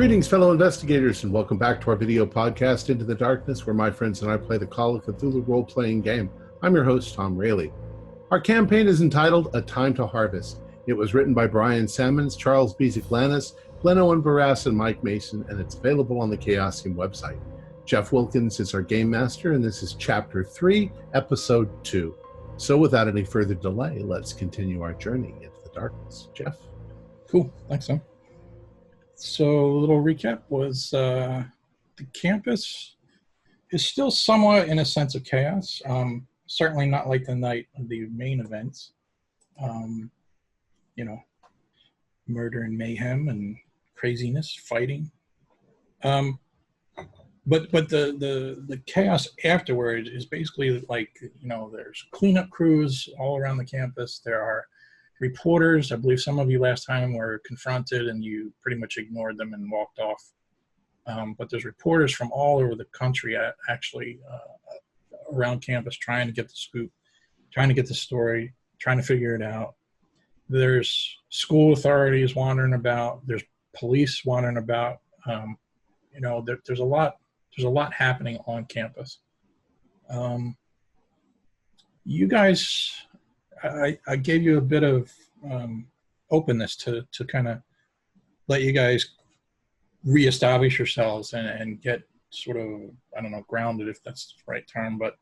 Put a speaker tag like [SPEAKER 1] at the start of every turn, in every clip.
[SPEAKER 1] Greetings, fellow investigators, and welcome back to our video podcast, Into the Darkness, where my friends and I play the Call of Cthulhu role-playing game. I'm your host, Tom Rayleigh. Our campaign is entitled A Time to Harvest. It was written by Brian Sammons, Charles Bezic-Lannis, Glenn Owen Barras, and Mike Mason, and it's available on the Chaosium website. Jeff Wilkins is our game master, and this is Chapter 3, Episode 2. So without any further delay, let's continue our journey into the darkness. Jeff?
[SPEAKER 2] Cool. Thanks, Tom. So a little recap was the campus is still somewhat in a sense of chaos. Certainly not like the night of the main events. Murder and mayhem and craziness, fighting. But the chaos afterward is basically like, there's cleanup crews all around the campus. There are reporters. I believe some of you last time were confronted and you pretty much ignored them and walked off. But there's reporters from all over the country actually around campus trying to get the scoop, trying to get the story, trying to figure it out. There's school authorities wandering about. There's police wandering about. There's a lot happening on campus. You guys, I gave you a bit of openness to kind of let you guys reestablish yourselves and get sort of, grounded, if that's the right term. But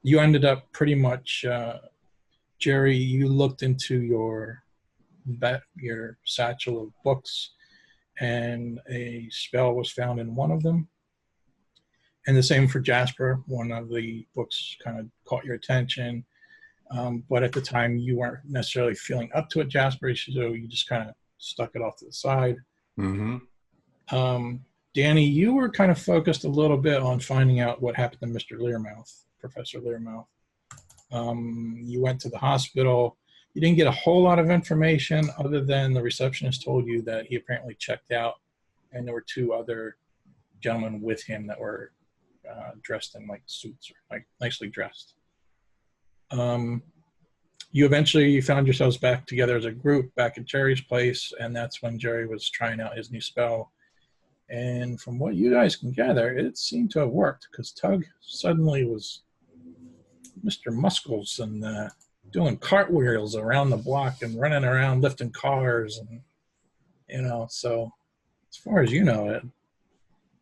[SPEAKER 2] you ended up pretty much, Jerry, you looked into your satchel of books, and a spell was found in one of them. And the same for Jasper. One of the books kind of caught your attention. But at the time, you weren't necessarily feeling up to it, Jasper, so you just kind of stuck it off to the side.
[SPEAKER 1] Mm-hmm.
[SPEAKER 2] Danny, you were kind of focused a little bit on finding out what happened to Mr. Learmouth, Professor Learmouth. You went to the hospital. You didn't get a whole lot of information other than the receptionist told you that he apparently checked out, and there were two other gentlemen with him that were dressed in like suits, or like nicely dressed. You eventually found yourselves back together as a group back at Jerry's place, and that's when Jerry was trying out his new spell. And from what you guys can gather, it seemed to have worked, because Tug suddenly was Mr. Muscles and doing cartwheels around the block and running around lifting cars, and so as far as you know,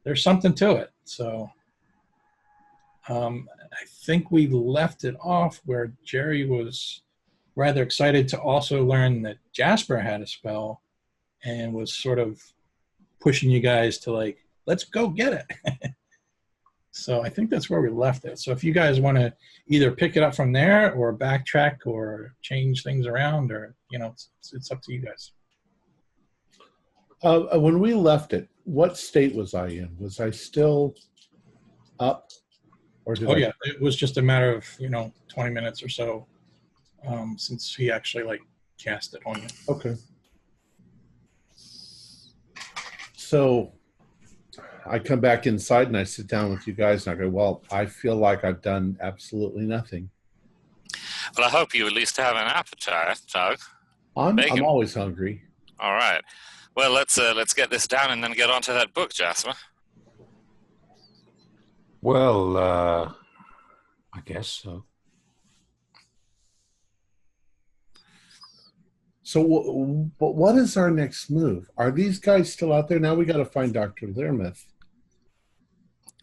[SPEAKER 2] there's something to it. So I think we left it off where Jerry was rather excited to also learn that Jasper had a spell and was sort of pushing you guys to like, let's go get it. So I think that's where we left it. So if you guys want to either pick it up from there or backtrack or change things around, or, it's up to you guys.
[SPEAKER 1] When we left it, what state was I in? Was I still up? Or
[SPEAKER 2] yeah, it was just a matter of 20 minutes or so since he actually cast it on you.
[SPEAKER 1] Okay. So I come back inside and I sit down with you guys and I go, well, I feel like I've done absolutely nothing.
[SPEAKER 3] Well, I hope you at least have an appetite, Tug.
[SPEAKER 1] I'm always hungry.
[SPEAKER 3] All right. Well, let's get this down and then get on to that book, Jasper.
[SPEAKER 4] Well, I guess so.
[SPEAKER 1] So what is our next move? Are these guys still out there? Now we got to find Dr. Learmouth.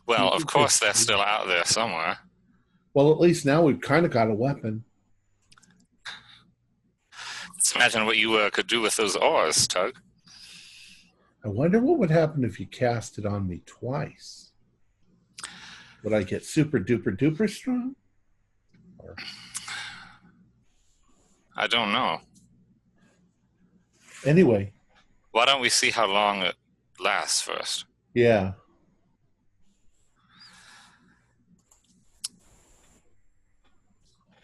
[SPEAKER 3] Well, of course they're still out there somewhere.
[SPEAKER 1] Well, at least now we've kind of got a weapon.
[SPEAKER 3] Let's imagine what you could do with those oars, Tug.
[SPEAKER 1] I wonder what would happen if you cast it on me twice. Would I get super duper duper strong? Or...
[SPEAKER 3] I don't know.
[SPEAKER 1] Anyway.
[SPEAKER 3] Why don't we see how long it lasts first?
[SPEAKER 1] Yeah.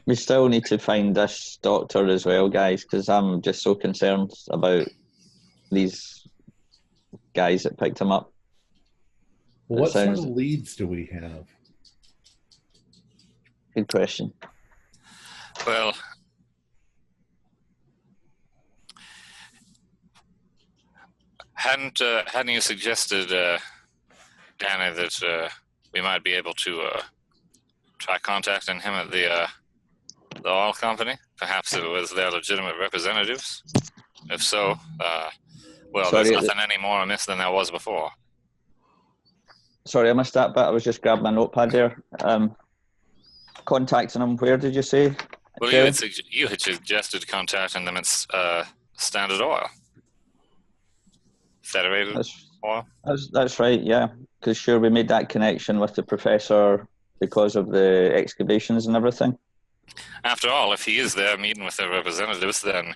[SPEAKER 5] We still need to find this doctor as well, guys, because I'm just so concerned about these guys that picked him up.
[SPEAKER 1] Well, what sort of leads do we have?
[SPEAKER 5] Good question.
[SPEAKER 3] Well, hadn't you suggested, Danny, that we might be able to try contacting him at the oil company? Perhaps it was their legitimate representatives. If so, well,
[SPEAKER 5] Sorry,
[SPEAKER 3] there's nothing any more amiss than there was before.
[SPEAKER 5] Sorry, I missed that bit. I was just grabbing my notepad there. Contacting them, where did you say?
[SPEAKER 3] Well, you had suggested contacting them at Standard Oil. Federated Oil?
[SPEAKER 5] That's right, yeah. Because sure, we made that connection with the professor because of the excavations and everything.
[SPEAKER 3] After all, if he is there meeting with their representatives, then,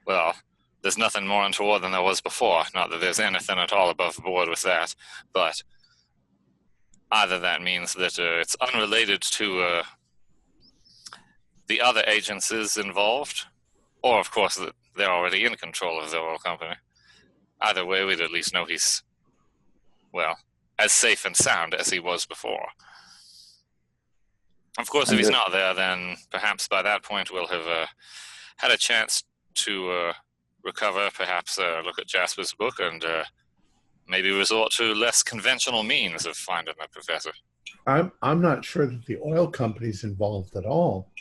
[SPEAKER 3] well, there's nothing more untoward than there was before. Not that there's anything at all above board with that, but either that means that it's unrelated to the other agencies involved, or, of course, that they're already in control of the oil company. Either way, we'd at least know he's, well, as safe and sound as he was before. Of course, if he's not there, then perhaps by that point we'll have had a chance to recover, perhaps look at Jasper's book and maybe resort to less conventional means of finding the professor.
[SPEAKER 1] I'm not sure that the oil company's involved at all.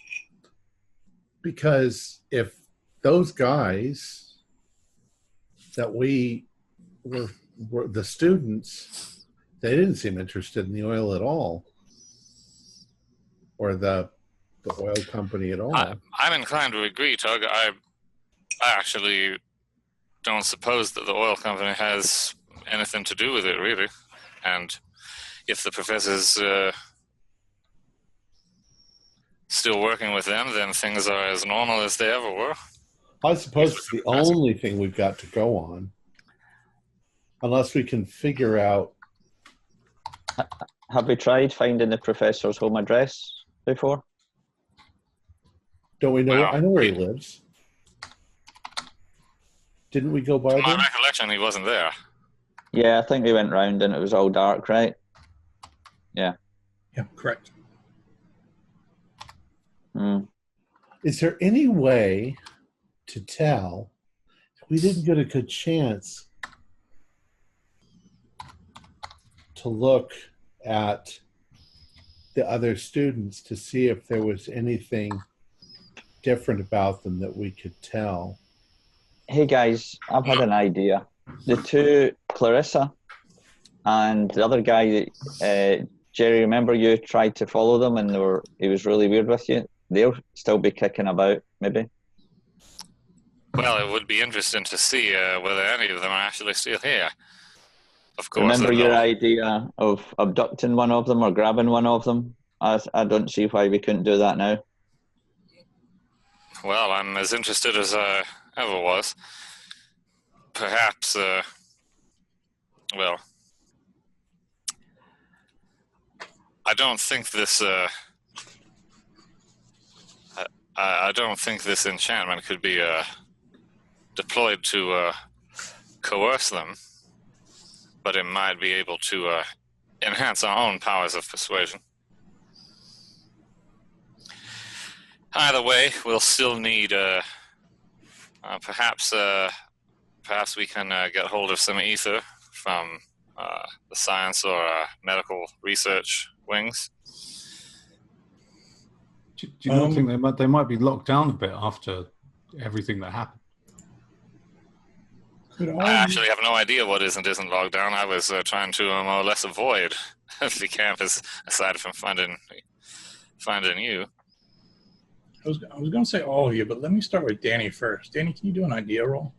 [SPEAKER 1] Because if those guys that we were the students, they didn't seem interested in the oil at all. Or the oil company at all.
[SPEAKER 3] I'm inclined to agree, Tug. I actually don't suppose that the oil company has anything to do with it, really. And if the professor's still working with them, then things are as normal as they ever were.
[SPEAKER 1] I suppose it's the only thing we've got to go on. Unless we can figure out...
[SPEAKER 5] Have we tried finding the professor's home address before?
[SPEAKER 1] Don't we know?
[SPEAKER 3] Well,
[SPEAKER 1] I know where he lives. Didn't we go by
[SPEAKER 3] To my
[SPEAKER 1] there?
[SPEAKER 3] recollection, he wasn't there.
[SPEAKER 5] Yeah, I think we went round and it was all dark, right? Yeah.
[SPEAKER 2] Yeah, correct.
[SPEAKER 1] Is there any way to tell if we didn't get a good chance to look at the other students to see if there was anything different about them that we could tell?
[SPEAKER 5] Hey guys, I've had an idea. The two, Clarissa and the other guy, Jerry, remember you tried to follow them and he was really weird with you? They'll still be kicking about, maybe.
[SPEAKER 3] Well, it would be interesting to see whether any of them are actually still here. Of course.
[SPEAKER 5] Remember your idea of abducting one of them or grabbing one of them? I don't see why we couldn't do that now.
[SPEAKER 3] Well, I'm as interested as I ever was. Perhaps, well, I don't think this, I don't think this enchantment could be deployed to coerce them, but it might be able to enhance our own powers of persuasion. Either way, we'll still need, perhaps we can get hold of some ether from the science or medical research wings.
[SPEAKER 4] Do you not think they might be locked down a bit after everything that happened?
[SPEAKER 3] I actually have no idea what is and isn't locked down. I was trying to more or less avoid the campus, aside from finding you.
[SPEAKER 2] I was going to say all of you, but let me start with Danny first. Danny, can you do an idea roll?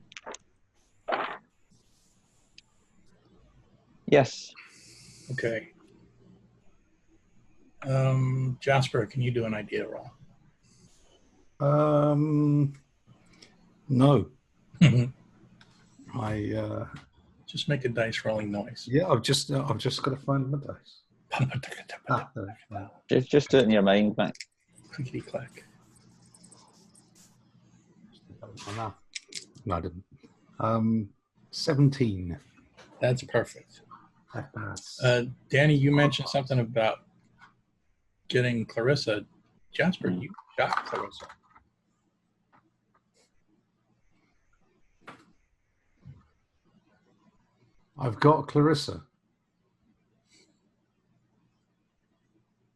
[SPEAKER 5] Yes.
[SPEAKER 2] Okay. Jasper, can you do an idea roll?
[SPEAKER 4] No. I
[SPEAKER 2] just make a dice rolling noise.
[SPEAKER 4] yeah, I've just got to find my dice.
[SPEAKER 5] Just do it in your mind, mate.
[SPEAKER 2] Clickety clack.
[SPEAKER 4] No, I didn't. 17.
[SPEAKER 2] That's perfect.
[SPEAKER 4] That's
[SPEAKER 2] Danny, you mentioned something about getting Clarissa. Jasper, you got Clarissa.
[SPEAKER 4] I've got Clarissa.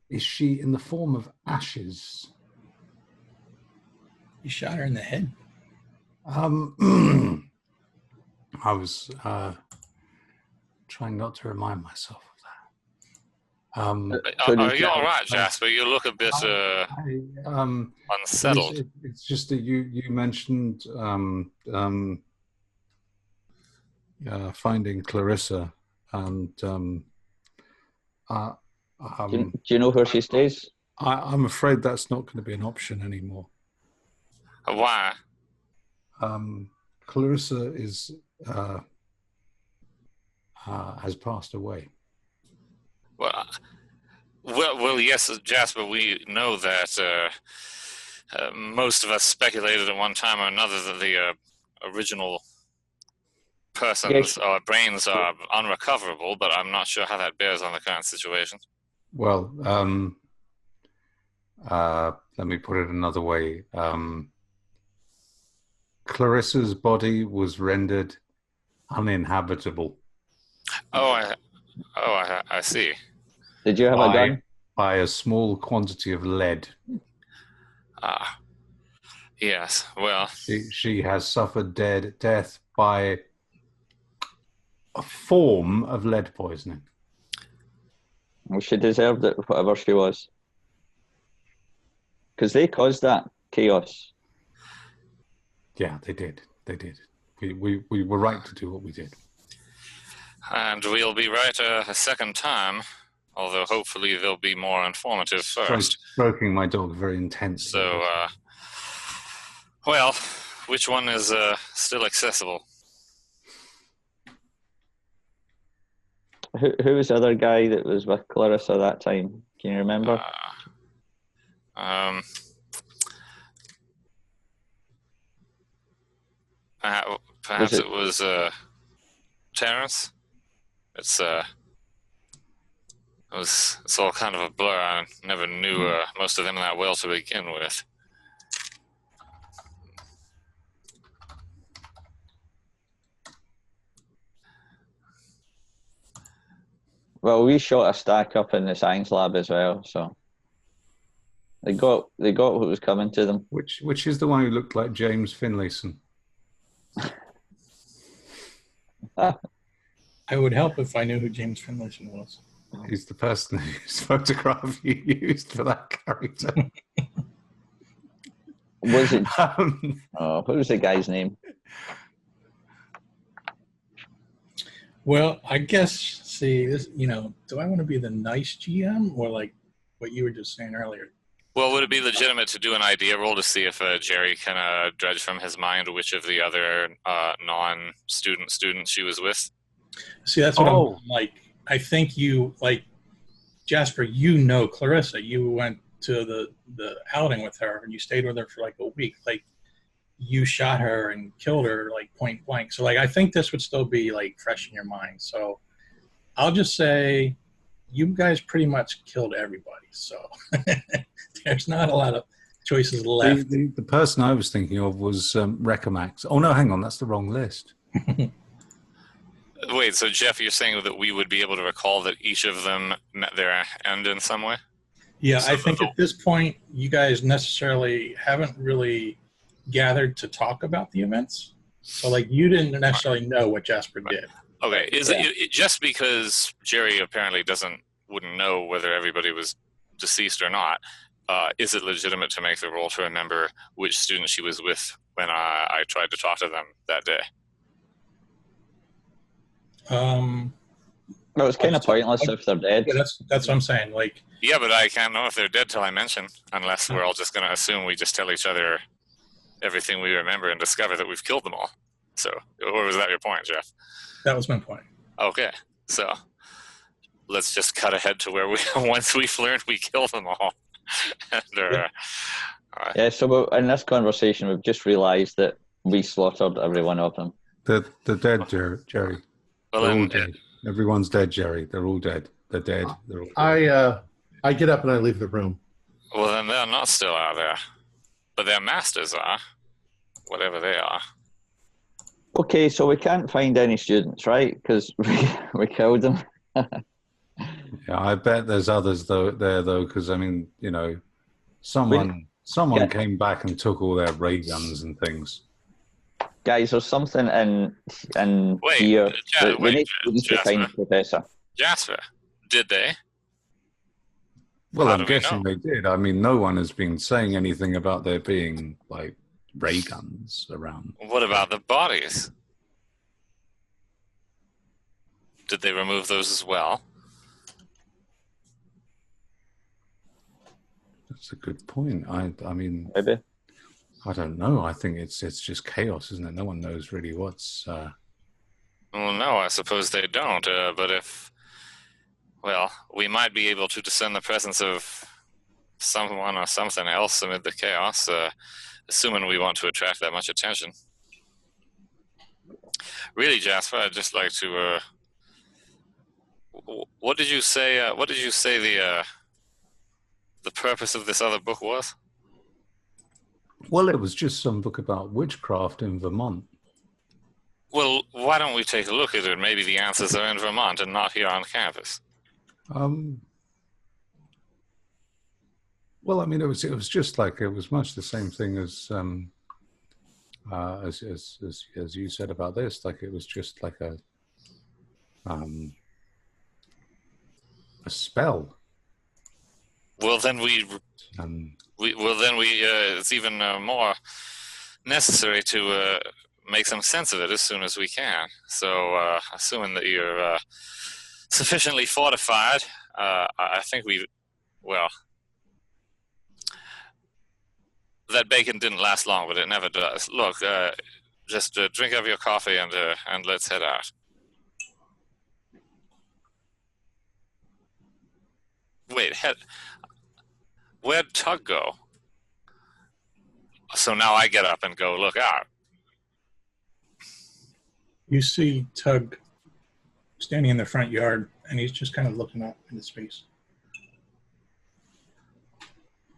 [SPEAKER 4] Is she in the form of ashes?
[SPEAKER 2] You shot her in the head.
[SPEAKER 4] I was trying not to remind myself of that.
[SPEAKER 3] Are you all right, Jasper? You look a bit unsettled.
[SPEAKER 4] It's just that you mentioned finding Clarissa, and
[SPEAKER 5] do you know where she stays?
[SPEAKER 4] I'm afraid that's not going to be an option anymore.
[SPEAKER 3] Why?
[SPEAKER 4] Clarissa is has passed away.
[SPEAKER 3] Well, yes, Jasper. We know that most of us speculated at one time or another that the original person's brains are unrecoverable, but I'm not sure how that bears on the current situation.
[SPEAKER 4] Well, let me put it another way. Clarissa's body was rendered uninhabitable.
[SPEAKER 3] I see.
[SPEAKER 5] Did you have a gun?
[SPEAKER 4] By a small quantity of lead.
[SPEAKER 3] Yes. Well,
[SPEAKER 4] she has suffered death by a form of lead poisoning.
[SPEAKER 5] Well, she deserved it, whatever she was, because they caused that chaos.
[SPEAKER 4] Yeah, they did. We were right to do what we did.
[SPEAKER 3] And we'll be right a second time, although hopefully they'll be more informative first.
[SPEAKER 4] Stroking my dog very intensely.
[SPEAKER 3] So, well, which one is still accessible?
[SPEAKER 5] Who was the other guy that was with Clarissa that time? Can you remember?
[SPEAKER 3] Perhaps it was Terrence. It's all kind of a blur. I never knew most of them that well to begin with.
[SPEAKER 5] Well, we shot a stack up in the science lab as well, so they got what was coming to them.
[SPEAKER 4] Which is the one who looked like James Finlayson?
[SPEAKER 2] I would help if I knew who James Finlayson was.
[SPEAKER 4] He's the person whose photograph you used for that character.
[SPEAKER 5] Was it? What was the guy's name?
[SPEAKER 2] Well, I guess, see, this, do I want to be the nice GM or like what you were just saying earlier?
[SPEAKER 3] Well, would it be legitimate to do an idea roll to see if Jerry can dredge from his mind which of the other non-students she was with?
[SPEAKER 2] See, that's what I'm like. I think you, like, Jasper, Clarissa. You went to the outing with her and you stayed with her for like a week. Like, you shot her and killed her like point blank. So like I think this would still be like fresh in your mind. So I'll just say you guys pretty much killed everybody. So there's not a lot of choices left.
[SPEAKER 4] The person I was thinking of was Recamax. Oh no, hang on, that's the wrong list.
[SPEAKER 3] Wait, so Jeff, you're saying that we would be able to recall that each of them met their end in some way?
[SPEAKER 2] Yeah, so I think at this point you guys necessarily haven't really gathered to talk about the events, so like you didn't necessarily know what Jasper did.
[SPEAKER 3] Okay, it just because Jerry apparently wouldn't know whether everybody was deceased or not? Is it legitimate to make the roll to remember which student she was with when I tried to talk to them that day?
[SPEAKER 5] Well, it's kind of pointless if they're dead.
[SPEAKER 2] Yeah, that's what I'm saying. Like,
[SPEAKER 3] yeah, but I can't know if they're dead till I mention, unless we're all just going to assume we just tell each other everything we remember and discover that we've killed them all. So, or was that your point, Jeff?
[SPEAKER 2] That was my point. Okay,
[SPEAKER 3] so let's just cut ahead to where once we've learned we killed them all. And,
[SPEAKER 5] yeah, so in this conversation, we've just realised that we slaughtered every one of them.
[SPEAKER 4] They're dead, Jerry.
[SPEAKER 3] Well,
[SPEAKER 4] they're all dead. Everyone's dead, Jerry. They're all dead. They're dead. They're all
[SPEAKER 1] dead. I get up and I leave the room.
[SPEAKER 3] Well, then they're not still out there. But their masters are. Whatever they are.
[SPEAKER 5] Okay, so we can't find any students, right? Because we killed them.
[SPEAKER 4] Yeah, I bet there's others there though, because I mean, someone
[SPEAKER 5] Yeah.
[SPEAKER 4] came back and took all their ray guns and things.
[SPEAKER 5] Guys, there's something in
[SPEAKER 3] Wait,
[SPEAKER 5] here. We
[SPEAKER 3] wait,
[SPEAKER 5] need to find the professor.
[SPEAKER 3] Jasper, did they?
[SPEAKER 4] Well,
[SPEAKER 3] How
[SPEAKER 4] I'm
[SPEAKER 3] do we
[SPEAKER 4] guessing
[SPEAKER 3] know?
[SPEAKER 4] they did. I mean, no one has been saying anything about there being like ray guns around.
[SPEAKER 3] What about the bodies? Did they remove those as well?
[SPEAKER 4] That's a good point. I mean,
[SPEAKER 5] Maybe.
[SPEAKER 4] I don't know. I think it's just chaos, isn't it? No one knows really what's.
[SPEAKER 3] Well, no, I suppose they don't. But we might be able to discern the presence of someone or something else amid the chaos, assuming we want to attract that much attention. Really, Jasper, I'd just like to. What did you say? What did you say the purpose of this other book was?
[SPEAKER 4] Well, it was just some book about witchcraft in Vermont.
[SPEAKER 3] Well, why don't we take a look at it? Maybe the answers are in Vermont and not here on campus.
[SPEAKER 4] Well, I mean, it was just like it was much the same thing as you said about this. Like it was just like a spell.
[SPEAKER 3] Well, then it's even more necessary to make some sense of it as soon as we can. So, assuming that you're sufficiently fortified, I think that bacon didn't last long, but it never does. Look, just drink up your coffee and let's head out. Wait, where'd Tug go? So now I get up and go look out.
[SPEAKER 2] You see Tug standing in the front yard, and he's just kind of looking up into space.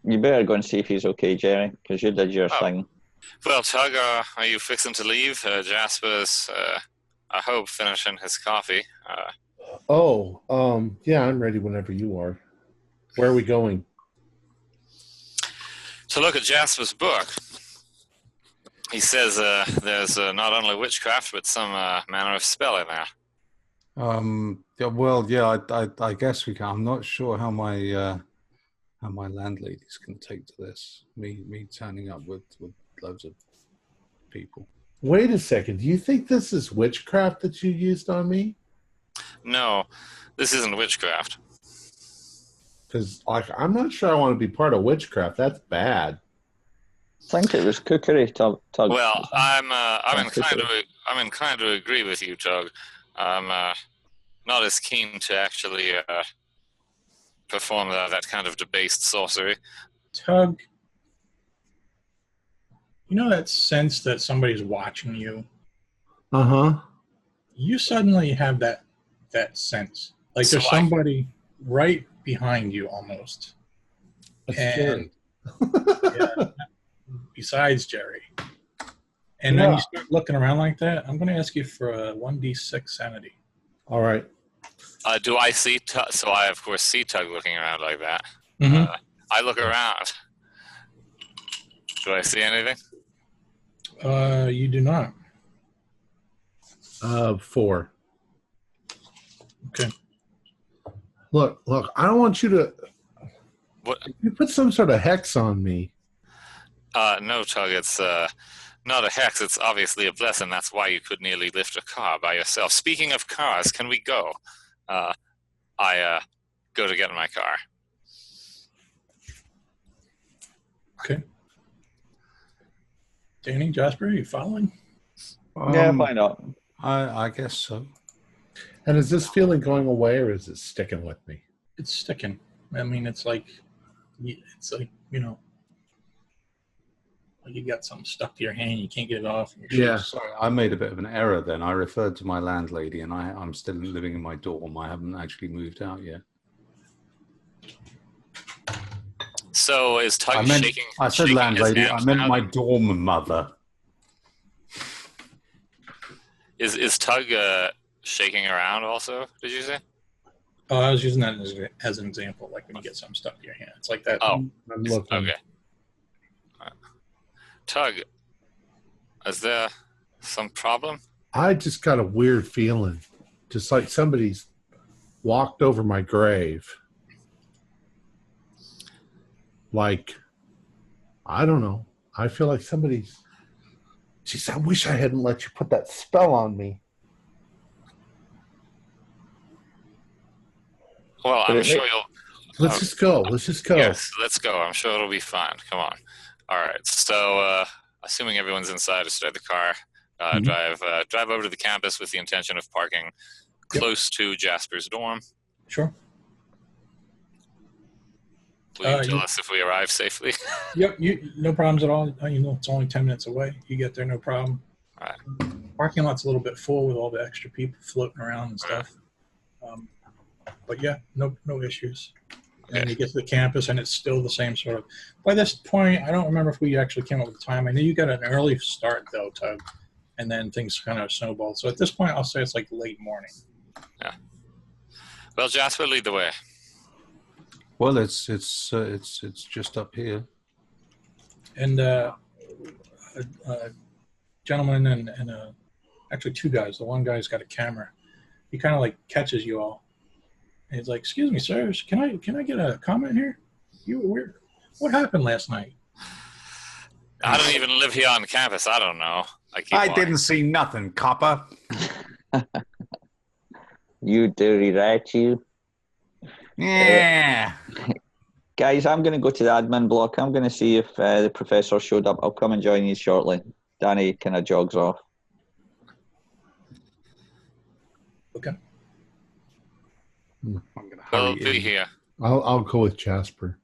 [SPEAKER 5] You better go and see if he's okay, Jerry, because you did your thing.
[SPEAKER 3] Well, Tug, are you fixing to leave? Jasper's, I hope, finishing his coffee.
[SPEAKER 1] Yeah, I'm ready whenever you are. Where are we going?
[SPEAKER 3] To look at Jasper's book. He says there's not only witchcraft, but some manner of spell in there.
[SPEAKER 4] I guess we can. I'm not sure how my landlady's going to take to this. Me turning up with loads of people.
[SPEAKER 1] Wait a second. Do you think this is witchcraft that you used on me?
[SPEAKER 3] No, this isn't witchcraft.
[SPEAKER 1] Because I'm not sure I want to be part of witchcraft. That's bad.
[SPEAKER 5] I think it was cookery, Tug.
[SPEAKER 3] Well, I'm inclined to agree with you, Tug. I'm not as keen to actually perform that kind of debased sorcery.
[SPEAKER 2] Tug, you know that sense that somebody's watching you?
[SPEAKER 1] Uh-huh.
[SPEAKER 2] You suddenly have that sense. Like there's somebody right behind you almost.
[SPEAKER 1] Jerry.
[SPEAKER 2] Yeah, besides Jerry. And then you start looking around like that, I'm going to ask you for a 1d6 sanity.
[SPEAKER 1] All right.
[SPEAKER 3] Do I see Tug? So I, of course, see Tug looking around like that.
[SPEAKER 2] Mm-hmm.
[SPEAKER 3] I look around. Do I see anything?
[SPEAKER 2] You do not.
[SPEAKER 1] 4.
[SPEAKER 2] Okay.
[SPEAKER 1] Look, I don't want you to...
[SPEAKER 3] What?
[SPEAKER 1] You put some sort of hex on me.
[SPEAKER 3] No, Tug, it's not a hex. It's obviously a blessing. That's why you could nearly lift a car by yourself. Speaking of cars, can we go? I go to get in my car.
[SPEAKER 2] Okay. Danny, Jasper, are you following?
[SPEAKER 5] Yeah, why not?
[SPEAKER 4] I guess so.
[SPEAKER 1] And is this feeling going away, or is it sticking with me?
[SPEAKER 2] It's sticking. I mean, it's like you know, like you got something stuck to your hand, you can't get it off.
[SPEAKER 1] Yeah.
[SPEAKER 4] Sorry, I made a bit of an error then. I referred to my landlady, and I'm still living in my dorm. I haven't actually moved out yet.
[SPEAKER 3] So is Tug shaking?
[SPEAKER 4] I said
[SPEAKER 3] shaking
[SPEAKER 4] landlady.
[SPEAKER 3] his hand
[SPEAKER 4] I meant
[SPEAKER 3] now?
[SPEAKER 4] my dorm mother.
[SPEAKER 3] Is Tug shaking around also, did you say?
[SPEAKER 2] Oh, I was using that as an example, like when you get something stuck in your hand. It's like that.
[SPEAKER 3] Oh,
[SPEAKER 1] I'm looking.
[SPEAKER 3] okay. Tug, is there some problem?
[SPEAKER 1] I just got a weird feeling, just like somebody's walked over my grave. Like, I don't know. I feel like somebody's... Jeez, I wish I hadn't let you put that spell on me.
[SPEAKER 3] Well, I'm sure you'll...
[SPEAKER 1] Let's just go. Let's just go.
[SPEAKER 3] Yes, let's go. I'm sure it'll be fine. Come on. All right. So, assuming everyone's inside to start the car, drive over to the campus with the intention of parking close to Jasper's dorm.
[SPEAKER 2] Sure.
[SPEAKER 3] Will you tell us if we arrive safely?
[SPEAKER 2] Yep, no problems at all. You know, it's only 10 minutes away. You get there, no problem.
[SPEAKER 3] All right.
[SPEAKER 2] Parking lot's a little bit full with all the extra people floating around and stuff. But yeah, no issues. And you get to the campus, and it's still the same sort of... By this point, I don't remember if we actually came up with the time. I know you got an early start, though, Tug, and then things kind of snowballed. So at this point, I'll say it's like late morning.
[SPEAKER 3] Yeah. Well, Jasper, lead the way.
[SPEAKER 4] Well, it's just up here.
[SPEAKER 2] And a gentleman and actually two guys. The one guy's got a camera. He kind of like catches you all. And he's like, "Excuse me, sir. Can I get a comment here? What happened last night?"
[SPEAKER 3] I don't even live here on campus. I don't know.
[SPEAKER 4] I didn't see nothing, copper.
[SPEAKER 5] You dirty rat, you.
[SPEAKER 4] Yeah.
[SPEAKER 5] Guys, I'm going to go to the admin block. I'm going to see if the professor showed up. I'll come and join you shortly. Danny kind of jogs off.
[SPEAKER 2] Okay.
[SPEAKER 4] I'm going to
[SPEAKER 3] We'll
[SPEAKER 4] hurry
[SPEAKER 3] be
[SPEAKER 4] in.
[SPEAKER 3] here.
[SPEAKER 1] I'll go with Jasper.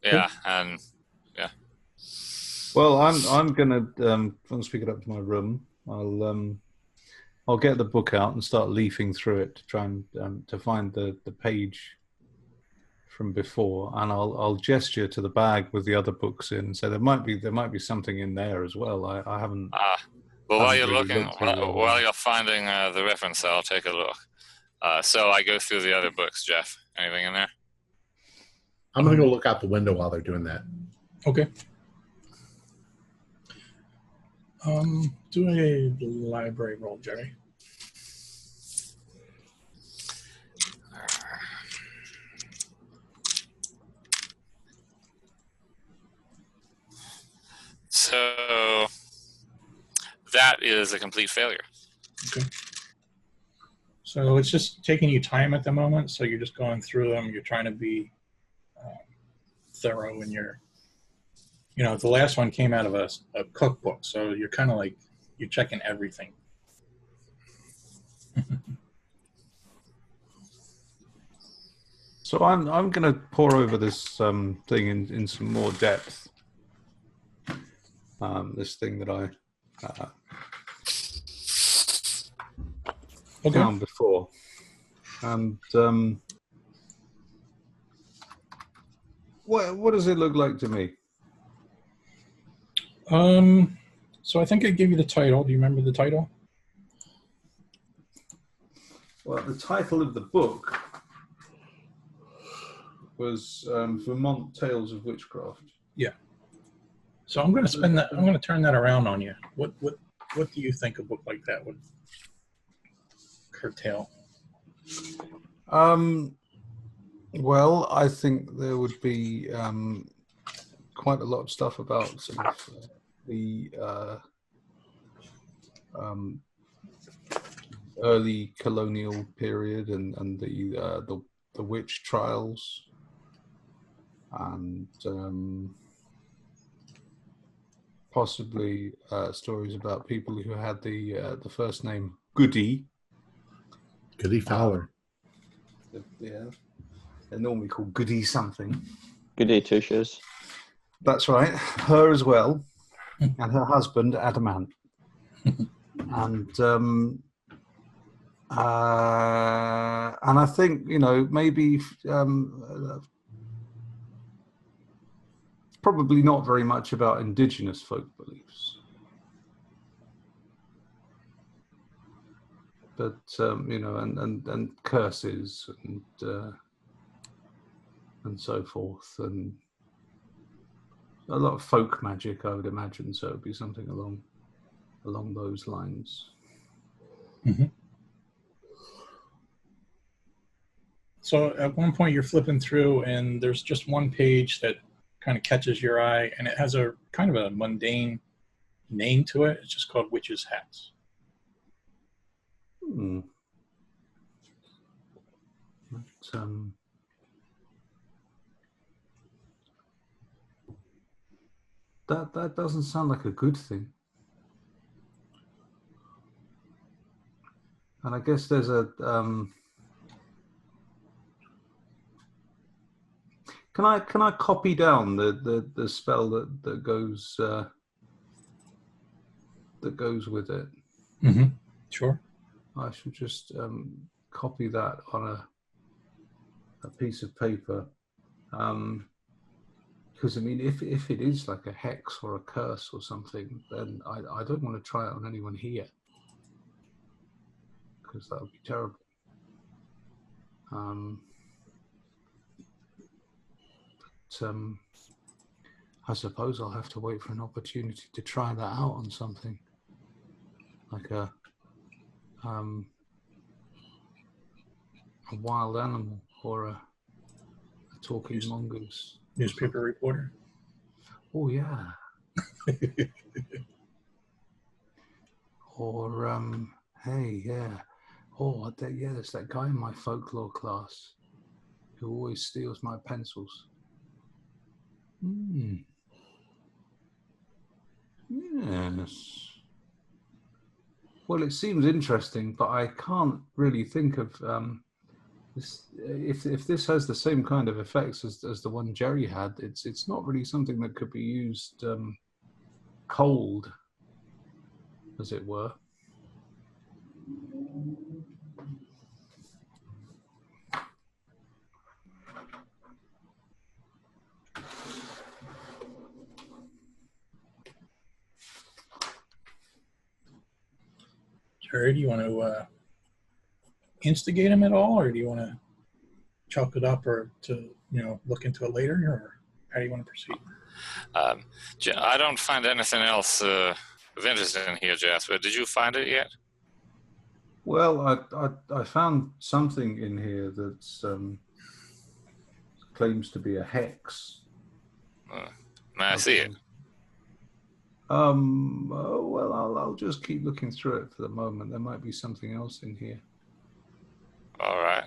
[SPEAKER 3] Yeah, and yeah.
[SPEAKER 4] Well, I'm gonna once we get up to my room, I'll get the book out and start leafing through it to try and to find the page from before, and I'll gesture to the bag with the other books in. So there might be something in there as well. I haven't.
[SPEAKER 3] Well, while you're
[SPEAKER 4] really
[SPEAKER 3] looking,
[SPEAKER 4] looked through
[SPEAKER 3] while you're finding the reference, I'll take a look. So I go through the other books. Jeff, anything in there?
[SPEAKER 1] I'm going to go look out the window while they're doing that.
[SPEAKER 2] Okay. Do a library roll, Jerry.
[SPEAKER 3] So that is a complete failure.
[SPEAKER 2] Okay. So it's just taking you time at the moment. So you're just going through them. You're trying to be thorough in your, the last one came out of a cookbook. So you're kind of like, you're checking everything.
[SPEAKER 4] So I'm going to pour over this thing in some more depth. This thing that I found before, and what does it look like to me?
[SPEAKER 2] So I think I gave you the title. Do you remember the title?
[SPEAKER 4] Well, the title of the book was Vermont Tales of Witchcraft.
[SPEAKER 2] Yeah. So I'm going to spend that. I'm going to turn that around on you. What do you think a book like that would curtail?
[SPEAKER 4] Well, I think there would be quite a lot of stuff about sort of the early colonial period and the witch trials, and possibly stories about people who had the first name Goody.
[SPEAKER 1] Goody Fowler.
[SPEAKER 4] Yeah, they're normally called Goody something.
[SPEAKER 5] Goody Two-Shoes.
[SPEAKER 4] That's right, her as well, and her husband Adamant, and I think maybe probably not very much about indigenous folk beliefs. but you know, and curses and so forth, and a lot of folk magic, I would imagine. So it would be something along those lines.
[SPEAKER 2] Mm-hmm. So at one point you're flipping through and there's just one page that kind of catches your eye, and it has a kind of a mundane name to it. It's just called Witch's Hats.
[SPEAKER 4] But, that doesn't sound like a good thing. And I guess there's a can I copy down the spell that goes with it?
[SPEAKER 2] Mm-hmm. Sure.
[SPEAKER 4] I should just copy that on a piece of paper, because I mean, if it is like a hex or a curse or something, then I don't want to try it on anyone here, because that would be terrible. But I suppose I'll have to wait for an opportunity to try that out on something, like a wild animal or a talking mongoose.
[SPEAKER 2] Newspaper reporter.
[SPEAKER 4] Oh yeah. Or hey, yeah. Oh yeah, there's that guy in my folklore class who always steals my pencils. Yes. Well, it seems interesting, but I can't really think of this. If this has the same kind of effects as the one Jerry had, it's not really something that could be used cold, as it were.
[SPEAKER 2] Jerry, do you want to instigate him at all, or do you want to chalk it up, or to look into it later, or how do you want to proceed?
[SPEAKER 3] I don't find anything else of interest in here, Jasper. Did you find it yet?
[SPEAKER 4] Well, I found something in here that claims to be a hex.
[SPEAKER 3] May I see it?
[SPEAKER 4] Well, I'll just keep looking through it for the moment. There might be something else in here.
[SPEAKER 3] All right.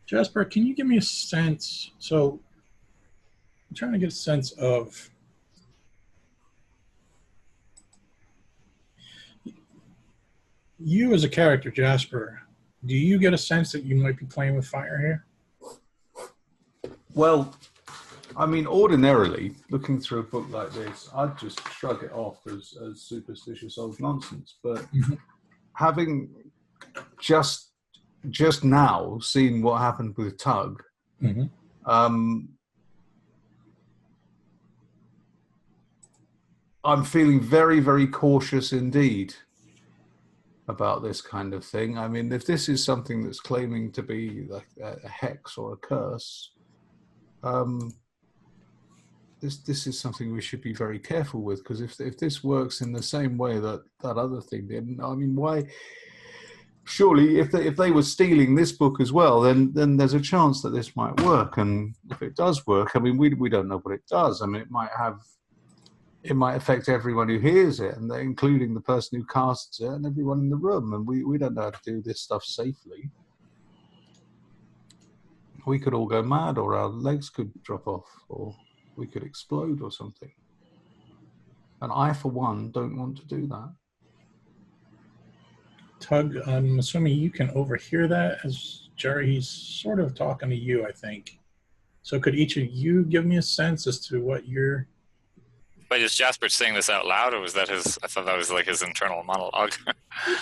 [SPEAKER 2] Jasper, can you give me a sense? So I'm trying to get a sense of you as a character, Jasper. Do you get a sense that you might be playing with fire here?
[SPEAKER 4] Well, I mean, ordinarily, looking through a book like this, I'd just shrug it off as superstitious old nonsense. But having just now seen what happened with Tug, I'm feeling very, very cautious indeed about this kind of thing. I mean, if this is something that's claiming to be like a hex or a curse, this is something we should be very careful with, because if this works in the same way that other thing did, I mean, why? Surely, if they were stealing this book as well, then there's a chance that this might work. And if it does work, I mean, we don't know what it does. I mean, it might affect everyone who hears it, and including the person who casts it and everyone in the room. And we don't know how to do this stuff safely. We could all go mad, or our legs could drop off, or we could explode or something. And I, for one, don't want to do that.
[SPEAKER 2] Tug, I'm assuming you can overhear that, as Jerry, he's sort of talking to you, I think. So could each of you give me a sense as to what you're
[SPEAKER 3] Wait, is Jasper saying this out loud, or was that his? I thought that was like his internal monologue.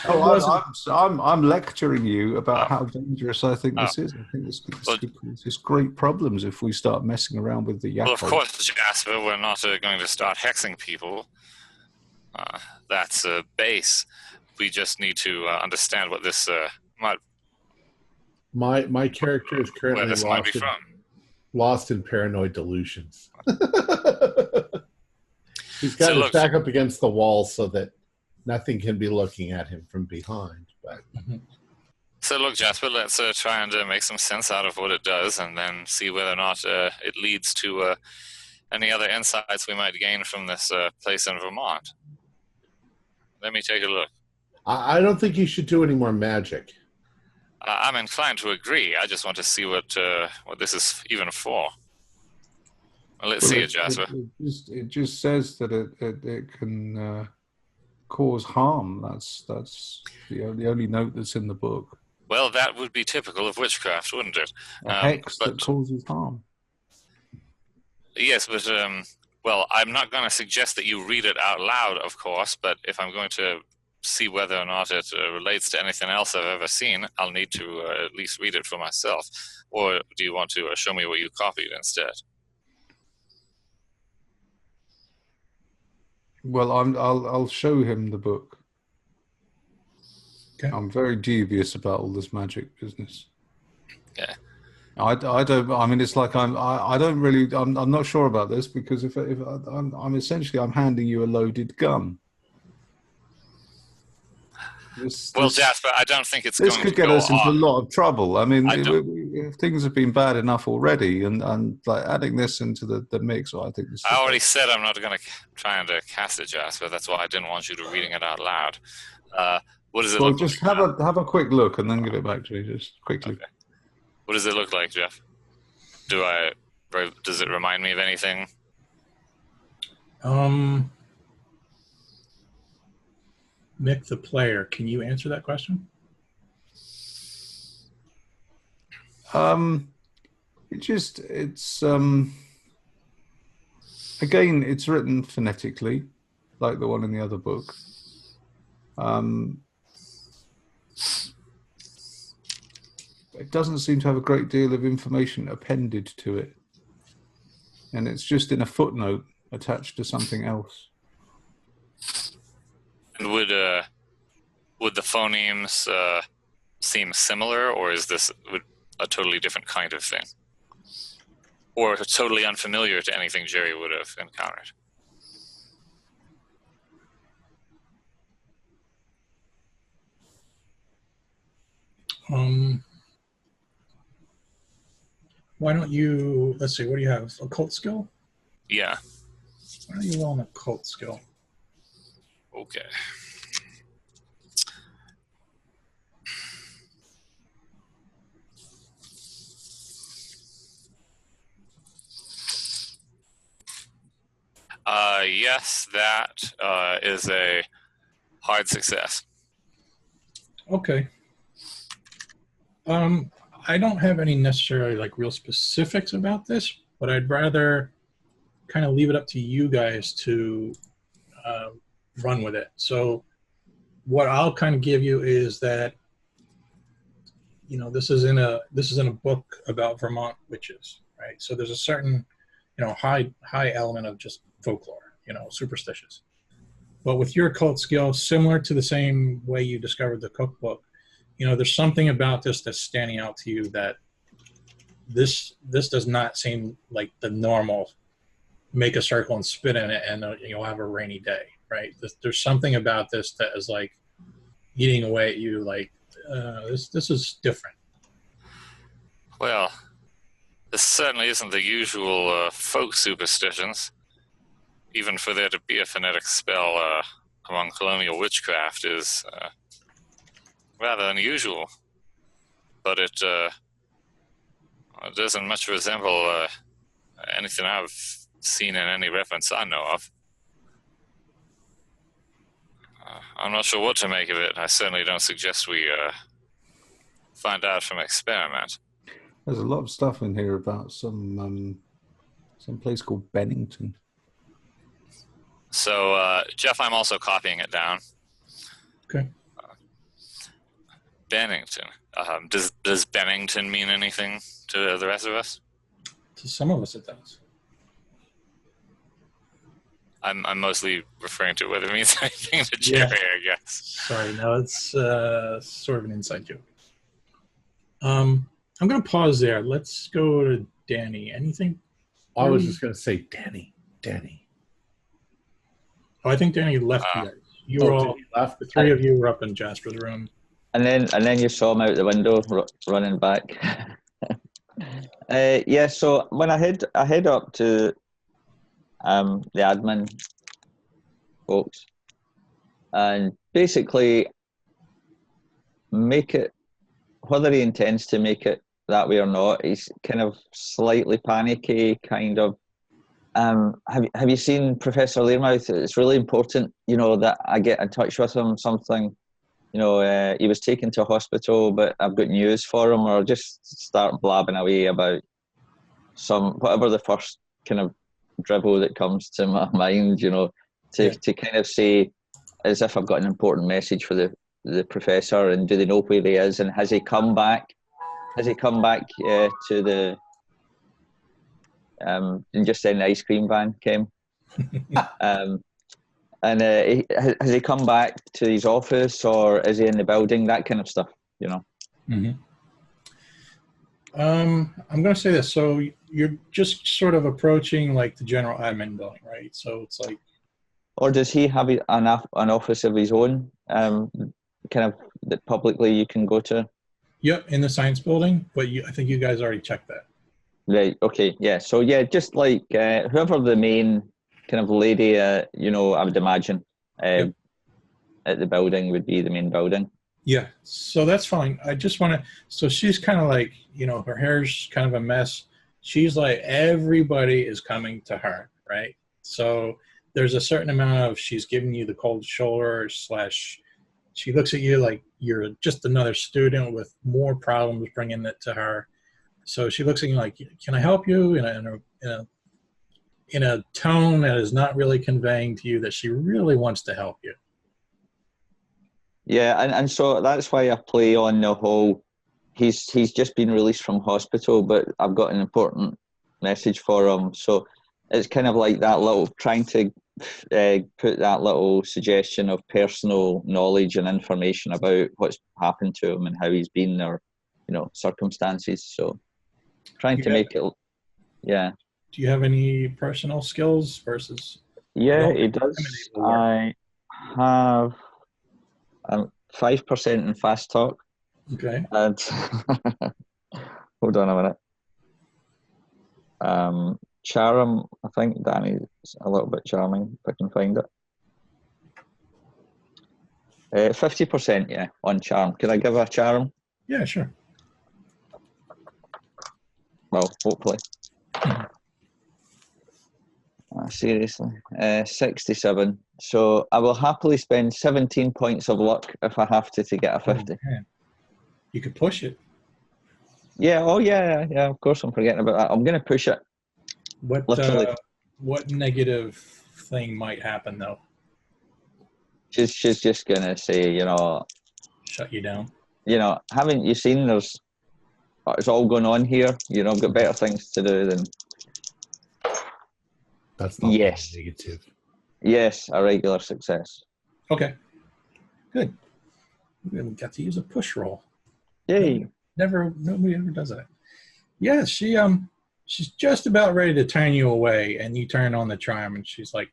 [SPEAKER 4] I'm lecturing you about how dangerous I think this is. I think this could cause great problems if we start messing around with the yak.
[SPEAKER 3] Well, of course, Jasper, we're not going to start hexing people. That's a base. We just need to understand what this might.
[SPEAKER 1] My character is
[SPEAKER 3] Where
[SPEAKER 1] currently
[SPEAKER 3] this might be from.
[SPEAKER 1] lost in paranoid delusions. He's got his back up against the wall so that nothing can be looking at him from behind. But
[SPEAKER 3] So look, Jasper, let's try and make some sense out of what it does, and then see whether or not it leads to any other insights we might gain from this place in Vermont. Let me take a look.
[SPEAKER 1] I don't think you should do any more magic.
[SPEAKER 3] I'm inclined to agree. I just want to see what this is even for. Well, let's see it, Jasper.
[SPEAKER 4] It just says that it can cause harm. That's the only note that's in the book.
[SPEAKER 3] Well, that would be typical of witchcraft, wouldn't it?
[SPEAKER 4] A hex that causes harm.
[SPEAKER 3] Yes, but well, I'm not going to suggest that you read it out loud, of course. But if I'm going to see whether or not it relates to anything else I've ever seen, I'll need to at least read it for myself. Or do you want to show me what you copied instead?
[SPEAKER 4] Well, I'll show him the book.
[SPEAKER 2] Okay.
[SPEAKER 4] I'm very dubious about all this magic business.
[SPEAKER 3] Yeah.
[SPEAKER 4] I don't. I mean, it's like I don't really. I'm not sure about this because if I'm essentially handing you a loaded gun.
[SPEAKER 3] Well, Jasper, I don't think it's
[SPEAKER 4] this
[SPEAKER 3] going
[SPEAKER 4] could
[SPEAKER 3] to
[SPEAKER 4] get
[SPEAKER 3] go
[SPEAKER 4] us into a lot of trouble. I mean, things have been bad enough already, and like adding this into the mix, I think this.
[SPEAKER 3] I already said I'm not going to try and cast it, Jasper. That's why I didn't want you to reading it out loud. What does it look
[SPEAKER 4] just
[SPEAKER 3] like?
[SPEAKER 4] have a quick look and then give it back to me, just quickly.
[SPEAKER 3] Okay. What does it look like, Jeff? Does it remind me of anything?
[SPEAKER 2] Mick, the player, can you answer that question?
[SPEAKER 4] It's again, it's written phonetically, like the one in the other book. It doesn't seem to have a great deal of information appended to it, and it's just in a footnote attached to something else.
[SPEAKER 3] And would the phonemes seem similar, or is this a totally different kind of thing? Or totally unfamiliar to anything Jerry would have encountered?
[SPEAKER 2] Why don't you, let's see, what do you have? Occult skill?
[SPEAKER 3] Yeah.
[SPEAKER 2] Why don't you roll an occult skill?
[SPEAKER 3] Okay. Yes, that is a hard success.
[SPEAKER 2] Okay. I don't have any necessarily like real specifics about this, but I'd rather kind of leave it up to you guys to run with it. So what I'll kind of give you is that, you know, this is in a book about Vermont witches, right? So there's a certain, you know, high element of just folklore, you know, superstitious. But with your occult skill, similar to the same way you discovered the cookbook, you know, there's something about this that's standing out to you that this does not seem like the normal make a circle and spit in it and you'll have a rainy day, right? There's something about this that is like eating away at you, like this is different.
[SPEAKER 3] Well, this certainly isn't the usual folk superstitions. Even for there to be a phonetic spell among colonial witchcraft is rather unusual. But it doesn't much resemble anything I've seen in any reference I know of. I'm not sure what to make of it. I certainly don't suggest we find out from experiment.
[SPEAKER 4] There's a lot of stuff in here about some place called Bennington.
[SPEAKER 3] So, Jeff, I'm also copying it down.
[SPEAKER 2] Okay.
[SPEAKER 3] Bennington. Does Bennington mean anything to the rest of us?
[SPEAKER 2] To some of us, it does.
[SPEAKER 3] I'm mostly referring to whether it means anything to Jerry, I guess.
[SPEAKER 2] Sorry, no, it's sort of an inside joke. I'm going to pause there. Let's go to Danny. Anything?
[SPEAKER 1] I was just going to say, Danny.
[SPEAKER 2] Oh, I think Danny left you guys. You were all,
[SPEAKER 1] left?
[SPEAKER 2] the three of you were up in Jasper's room.
[SPEAKER 5] And then you saw him out the window running back. Yeah, so when I head up to the admin folks and basically make it, whether he intends to make it that way or not, he's kind of slightly panicky, kind of. Have you seen Professor Learmouth? It's really important, that I get in touch with him. Something, he was taken to a hospital, but I've got news for him. Or just start blabbing away about whatever the first kind of dribble that comes to my mind, to kind of say as if I've got an important message for the professor, and do they know where he is, and has he come back? Has he come back to the and just then the ice cream van came. And has he come back to his office, or is he in the building? That kind of stuff,
[SPEAKER 2] Mm-hmm. I'm going to say this. So you're just sort of approaching like the general admin building, right? So it's like, or
[SPEAKER 5] does he have an office of his own, kind of that publicly you can go to?
[SPEAKER 2] Yep, in the science building. But I think you guys already checked that.
[SPEAKER 5] Right. Okay. Yeah. So yeah, just like whoever the main kind of lady, I would imagine at the building would be the main building.
[SPEAKER 2] Yeah. So that's fine. I just want to. So she's kind of like, her hair's kind of a mess. She's like, everybody is coming to her, right? So there's a certain amount of, she's giving you the cold shoulder / she looks at you like you're just another student with more problems, bringing it to her. So she looks at you like, can I help you? In a tone that is not really conveying to you that she really wants to help you.
[SPEAKER 5] Yeah, and so that's why I play on the whole, he's just been released from hospital, but I've got an important message for him. So it's kind of like that little, trying to put that little suggestion of personal knowledge and information about what's happened to him and how he's been, or, circumstances. So trying to make it, yeah.
[SPEAKER 2] Do you have any personal skills versus?
[SPEAKER 5] Yeah, it does. I have 5% in fast talk.
[SPEAKER 2] Okay.
[SPEAKER 5] And hold on a minute. Charm, I think Danny's a little bit charming, if I can find it. 50%, yeah, on charm. Can I give a charm?
[SPEAKER 2] Yeah, sure.
[SPEAKER 5] Well, hopefully. Seriously. 67. So I will happily spend 17 points of luck if I have to get a 50.
[SPEAKER 2] Oh, you could push it.
[SPEAKER 5] Yeah, yeah, of course I'm forgetting about that. I'm going to push it.
[SPEAKER 2] What negative thing might happen, though?
[SPEAKER 5] She's just going to say,
[SPEAKER 2] shut you down.
[SPEAKER 5] Haven't you seen it's all going on here? I've got better things to do than...
[SPEAKER 1] That's not negative.
[SPEAKER 5] Yes, a regular success.
[SPEAKER 2] Okay. Good. We got to use a push roll.
[SPEAKER 5] Yay.
[SPEAKER 2] Nobody ever does that. Yeah, she's just about ready to turn you away, and you turn on the charm, and she's like,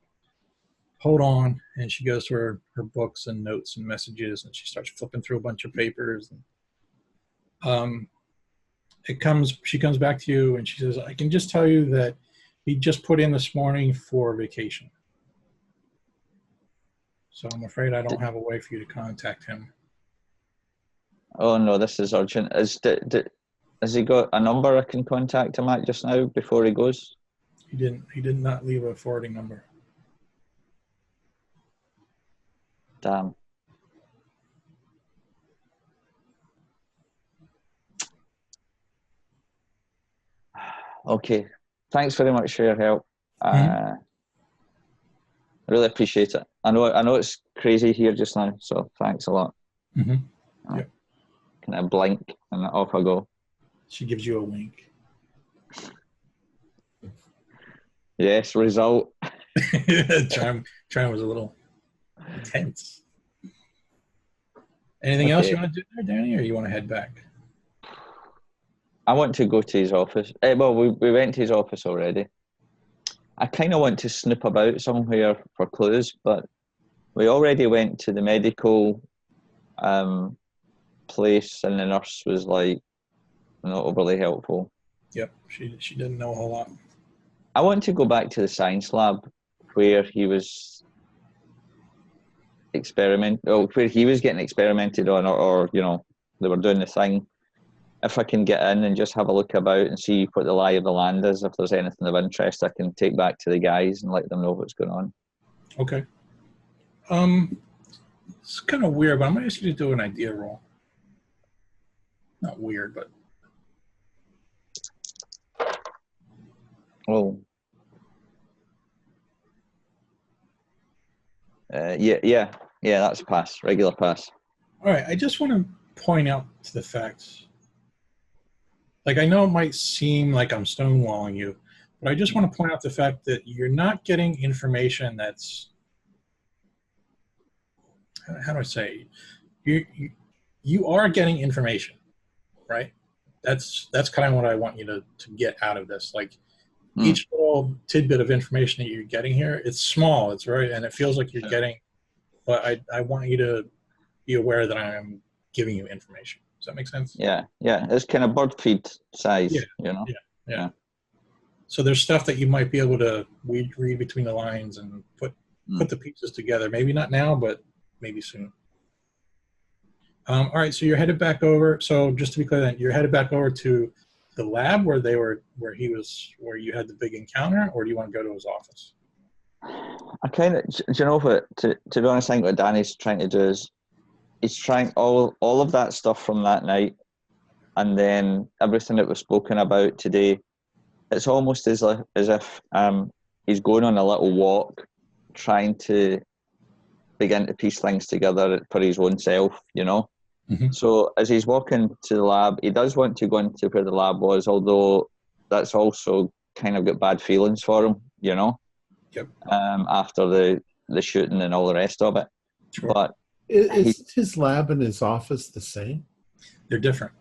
[SPEAKER 2] hold on. And she goes to her books and notes and messages, and she starts flipping through a bunch of papers. And she comes back to you, and she says, I can just tell you that he just put in this morning for vacation. So I'm afraid I don't have a way for you to contact him.
[SPEAKER 5] Oh no, this is urgent. Has he got a number I can contact him at just now before he goes?
[SPEAKER 2] He did not leave a forwarding number.
[SPEAKER 5] Damn. Okay. Thanks very much for your help. I really appreciate it. I know it's crazy here just now, so thanks a lot.
[SPEAKER 2] Mm-hmm. Yep.
[SPEAKER 5] Can I blink and off I go?
[SPEAKER 2] She gives you a wink.
[SPEAKER 5] Yes, result.
[SPEAKER 2] Trying was a little intense. Anything else you want to do there, Danny, or you want to head back?
[SPEAKER 5] I want to go to his office. Well, we went to his office already. I kind of want to snoop about somewhere for clues, but we already went to the medical place, and the nurse was like not overly helpful.
[SPEAKER 2] Yep, she didn't know a whole lot.
[SPEAKER 5] I want to go back to the science lab where he was where he was getting experimented on, or you know, they were doing the thing. If I can get in and just have a look about and see what the lie of the land is, if there's anything of interest, I can take back to the guys and let them know what's going on.
[SPEAKER 2] Okay. It's kind of weird, but I'm going to ask you to do an idea roll. Not weird, but...
[SPEAKER 5] Oh. Yeah, that's a pass. Regular pass.
[SPEAKER 2] All right, I just want to point out to the facts. Like, I know it might seem like I'm stonewalling you, but I just want to point out the fact that you're not getting information that's... How do I say? You are getting information, right? That's kind of what I want you to get out of this. Like, each little tidbit of information that you're getting here, it's small, it's very, and it feels like you're getting, but I want you to be aware that I am giving you information. Does that make sense?
[SPEAKER 5] Yeah. It's kind of bird feed size, you know?
[SPEAKER 2] Yeah. So there's stuff that you might be able to read between the lines and put the pieces together. Maybe not now, but maybe soon. All right, so you're headed back over. So just to be clear, then you're headed back over to the lab where you had the big encounter, or do you want to go to his office?
[SPEAKER 5] I kind of, do you know what? To be honest, I think what Danny's trying to do is he's trying all of that stuff from that night, and then everything that was spoken about today. It's almost as if he's going on a little walk, trying to begin to piece things together for his own self, you know.
[SPEAKER 2] Mm-hmm.
[SPEAKER 5] So as he's walking to the lab, he does want to go into where the lab was, although that's also kind of got bad feelings for him, you know.
[SPEAKER 2] Yep.
[SPEAKER 5] After the shooting and all the rest of it.
[SPEAKER 2] Sure.
[SPEAKER 5] But
[SPEAKER 1] is his lab and his office the same?
[SPEAKER 2] They're different.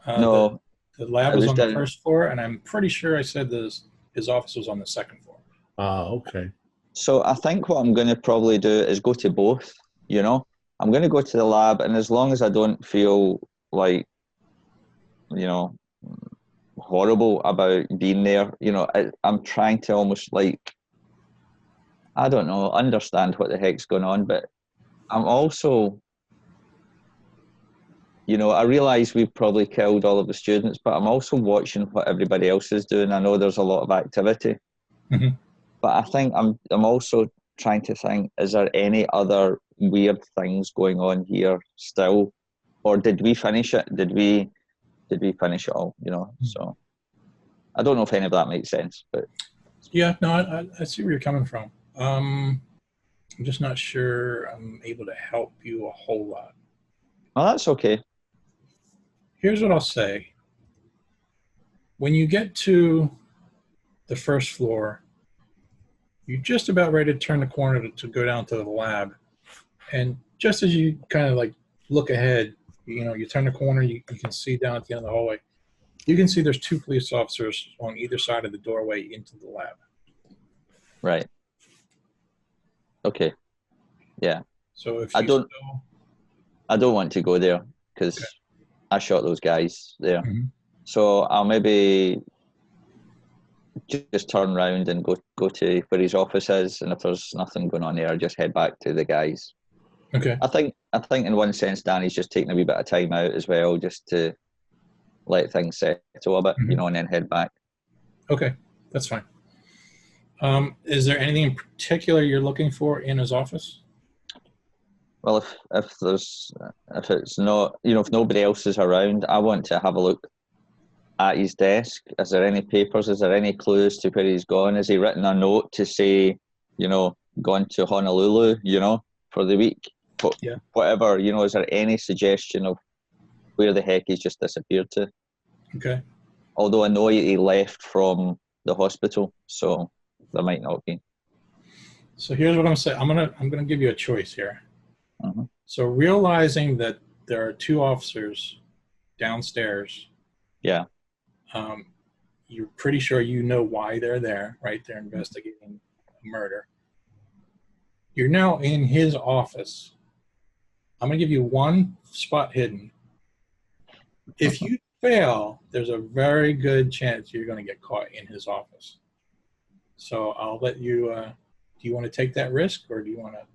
[SPEAKER 5] No.
[SPEAKER 2] The lab was on the first floor, and I'm pretty sure I said his office was on the second floor.
[SPEAKER 1] Okay.
[SPEAKER 5] So I think what I'm going to probably do is go to both, you know. I'm going to go to the lab, and as long as I don't feel like, you know, horrible about being there, you know, I'm trying to almost like, I don't know, understand what the heck's going on, but I'm also, you know, I realise we've probably killed all of the students, but I'm also watching what everybody else is doing. I know there's a lot of activity, but I think I'm also trying to think, is there any other weird things going on here still, or did we finish it? Did we finish it all? You know, so I don't know if any of that makes sense, but
[SPEAKER 2] yeah, no, I see where you're coming from. I'm just not sure I'm able to help you a whole lot.
[SPEAKER 5] Well, that's okay.
[SPEAKER 2] Here's what I'll say. When you get to the first floor, you're just about ready to turn the corner to go down to the lab. And just as you kind of like look ahead, you know, you turn the corner, you can see down at the end of the hallway, you can see there's 2 police officers on either side of the doorway into the lab.
[SPEAKER 5] Right. Okay. Yeah.
[SPEAKER 2] So if
[SPEAKER 5] I don't want to go there because I shot those guys there.
[SPEAKER 2] Mm-hmm.
[SPEAKER 5] So I'll maybe just turn around and go to where his office is, and if there's nothing going on there, I'll just head back to the guys.
[SPEAKER 2] Okay.
[SPEAKER 5] I think in one sense Danny's just taking a wee bit of time out as well, just to let things settle a bit, you know, and then head back. Okay,
[SPEAKER 2] that's fine. Is there anything in particular you're looking for in his office?
[SPEAKER 5] Well, if it's not, you know, if nobody else is around, I want to have a look at his desk. Is there any papers? Is there any clues to where he's gone? Has he written a note to say, you know, gone to Honolulu, for the week. But
[SPEAKER 2] Yeah.
[SPEAKER 5] whatever, is there any suggestion of where the heck he's just disappeared to?
[SPEAKER 2] Okay.
[SPEAKER 5] Although I know he left from the hospital, so there might not be.
[SPEAKER 2] So here's what I'm saying. I'm gonna give you a choice here.
[SPEAKER 5] Mhm.
[SPEAKER 2] So realizing that there are 2 officers downstairs,
[SPEAKER 5] Yeah.
[SPEAKER 2] you're pretty sure you know why they're there, right? They're investigating a murder. You're now in his office. I'm gonna give you 1 spot hidden. If you fail, there's a very good chance you're gonna get caught in his office. So I'll let you. Do you want to take that risk, or do you want to?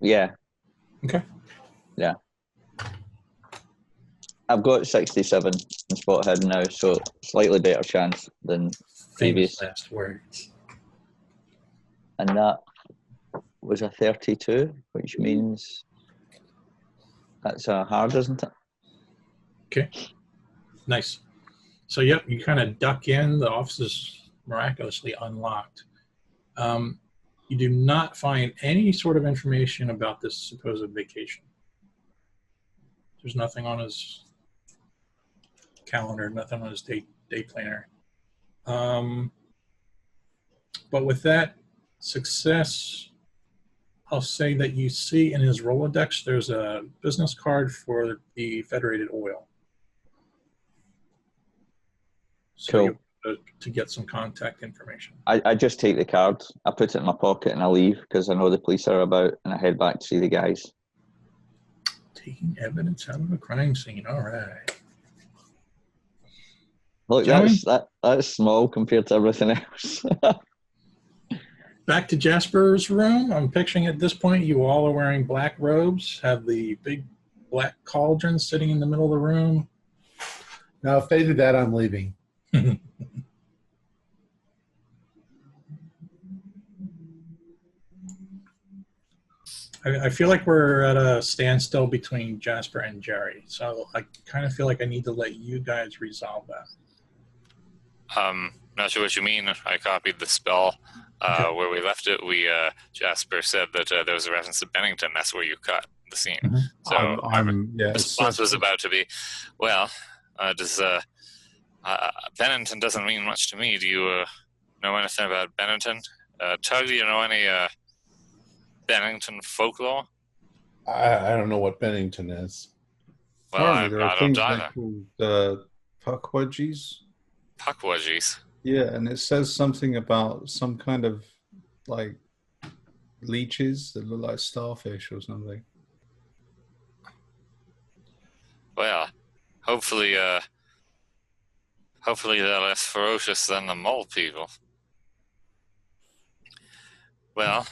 [SPEAKER 5] Yeah.
[SPEAKER 2] Okay.
[SPEAKER 5] Yeah. I've got 67 in spot hidden now, so slightly better chance than previous.
[SPEAKER 2] Famous last words.
[SPEAKER 5] And that was a 32, which means that's a hard, isn't it?
[SPEAKER 2] Okay. Nice. So yep, you kind of duck in. The office is miraculously unlocked. You do not find any sort of information about this supposed vacation. There's nothing on his calendar, nothing on his day planner. But with that success, I'll say that you see in his Rolodex, there's a business card for the Federated Oil. So
[SPEAKER 5] Cool.
[SPEAKER 2] you're able to get some contact information.
[SPEAKER 5] I just take the card, I put it in my pocket, and I leave because I know the police are about, and I head back to see the guys.
[SPEAKER 2] Taking evidence out of a crime scene. All right.
[SPEAKER 5] Look,
[SPEAKER 2] Gentlemen?
[SPEAKER 5] that's small compared to everything else.
[SPEAKER 2] Back to Jasper's room. I'm picturing at this point you all are wearing black robes, have the big black cauldron sitting in the middle of the room.
[SPEAKER 1] Now, if they do that, I'm leaving.
[SPEAKER 2] I feel like we're at a standstill between Jasper and Jerry, so I kind of feel like I need to let you guys resolve that.
[SPEAKER 3] Not sure what you mean. I copied the spell
[SPEAKER 2] Okay.
[SPEAKER 3] where we left it. Jasper said that there was a reference to Bennington. That's where you cut the scene.
[SPEAKER 2] Mhm.
[SPEAKER 3] So my
[SPEAKER 4] Yeah,
[SPEAKER 3] response was about to be, well, does Bennington doesn't mean much to me. Do you know anything about Bennington? Tug, do you know any Bennington folklore?
[SPEAKER 1] I don't know what Bennington is.
[SPEAKER 3] Well, I
[SPEAKER 4] apparently there are
[SPEAKER 3] don't
[SPEAKER 4] things
[SPEAKER 3] either.
[SPEAKER 4] called puckwudgies.
[SPEAKER 3] Puckwudgies.
[SPEAKER 4] Yeah, and it says something about some kind of like leeches that look like starfish or something.
[SPEAKER 3] Well, hopefully they're less ferocious than the mole people. Well,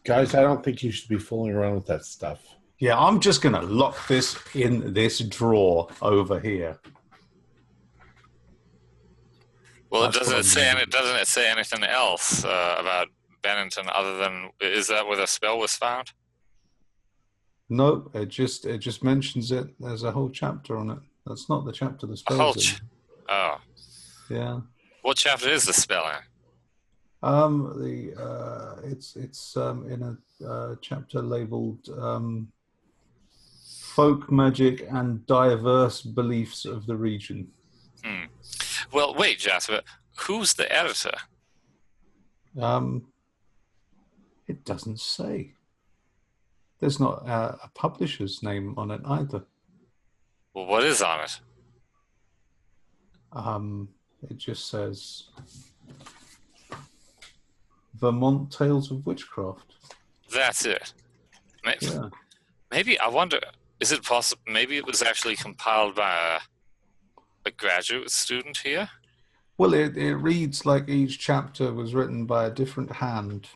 [SPEAKER 1] Guys, I don't think you should be fooling around with that stuff.
[SPEAKER 4] Yeah, I'm just going to lock this in this drawer over here.
[SPEAKER 3] well,
[SPEAKER 4] That's what I'm gonna do.
[SPEAKER 3] doesn't it say anything else about Bennington other than, is that where the spell was found?
[SPEAKER 4] No, it just mentions it. There's a whole chapter on it. That's not the chapter the
[SPEAKER 3] A
[SPEAKER 4] spell's
[SPEAKER 3] whole
[SPEAKER 4] in.
[SPEAKER 3] Oh,
[SPEAKER 4] Yeah.
[SPEAKER 3] what chapter is the spell in?
[SPEAKER 4] It's in a chapter labeled Folk Magic and Diverse Beliefs of the Region.
[SPEAKER 3] Well, wait, Jasper, who's the editor?
[SPEAKER 4] It doesn't say. There's not a publisher's name on it either.
[SPEAKER 3] Well, what is on it?
[SPEAKER 4] It just says Vermont Tales of Witchcraft.
[SPEAKER 3] That's it.
[SPEAKER 4] Yeah.
[SPEAKER 3] Maybe, I wonder, is it possible, maybe it was actually compiled by a graduate student here?
[SPEAKER 4] Well, it reads like each chapter was written by a different hand.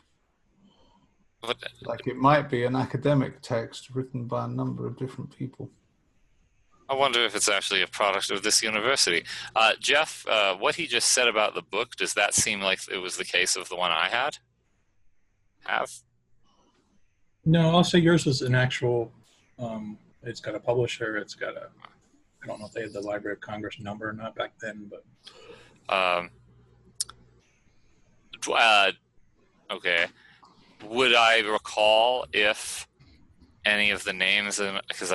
[SPEAKER 3] But,
[SPEAKER 4] Like it might be an academic text written by a number of different people.
[SPEAKER 3] I wonder if it's actually a product of this university. Jeff, what he just said about the book, does that seem like it was the case of the one I have?
[SPEAKER 2] No, I'll say yours was an actual, it's got a publisher, it's got a, I don't know if they had the Library of Congress number or not back then, but.
[SPEAKER 3] Okay. Would I recall if any of the names, because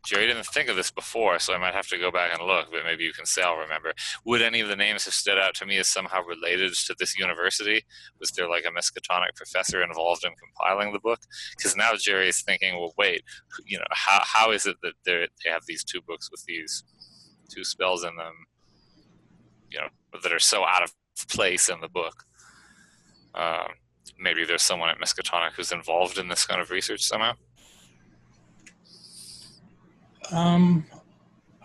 [SPEAKER 3] Jerry didn't think of this before, so I might have to go back and look, but maybe you can say I'll remember. Would any of the names have stood out to me as somehow related to this university? Was there like a Miskatonic professor involved in compiling the book? Because now Jerry is thinking, well, wait, how is it that they have these 2 books with these 2 spells in them, that are so out of place in the book? Maybe there's someone at Miskatonic who's involved in this kind of research somehow.
[SPEAKER 2] I'm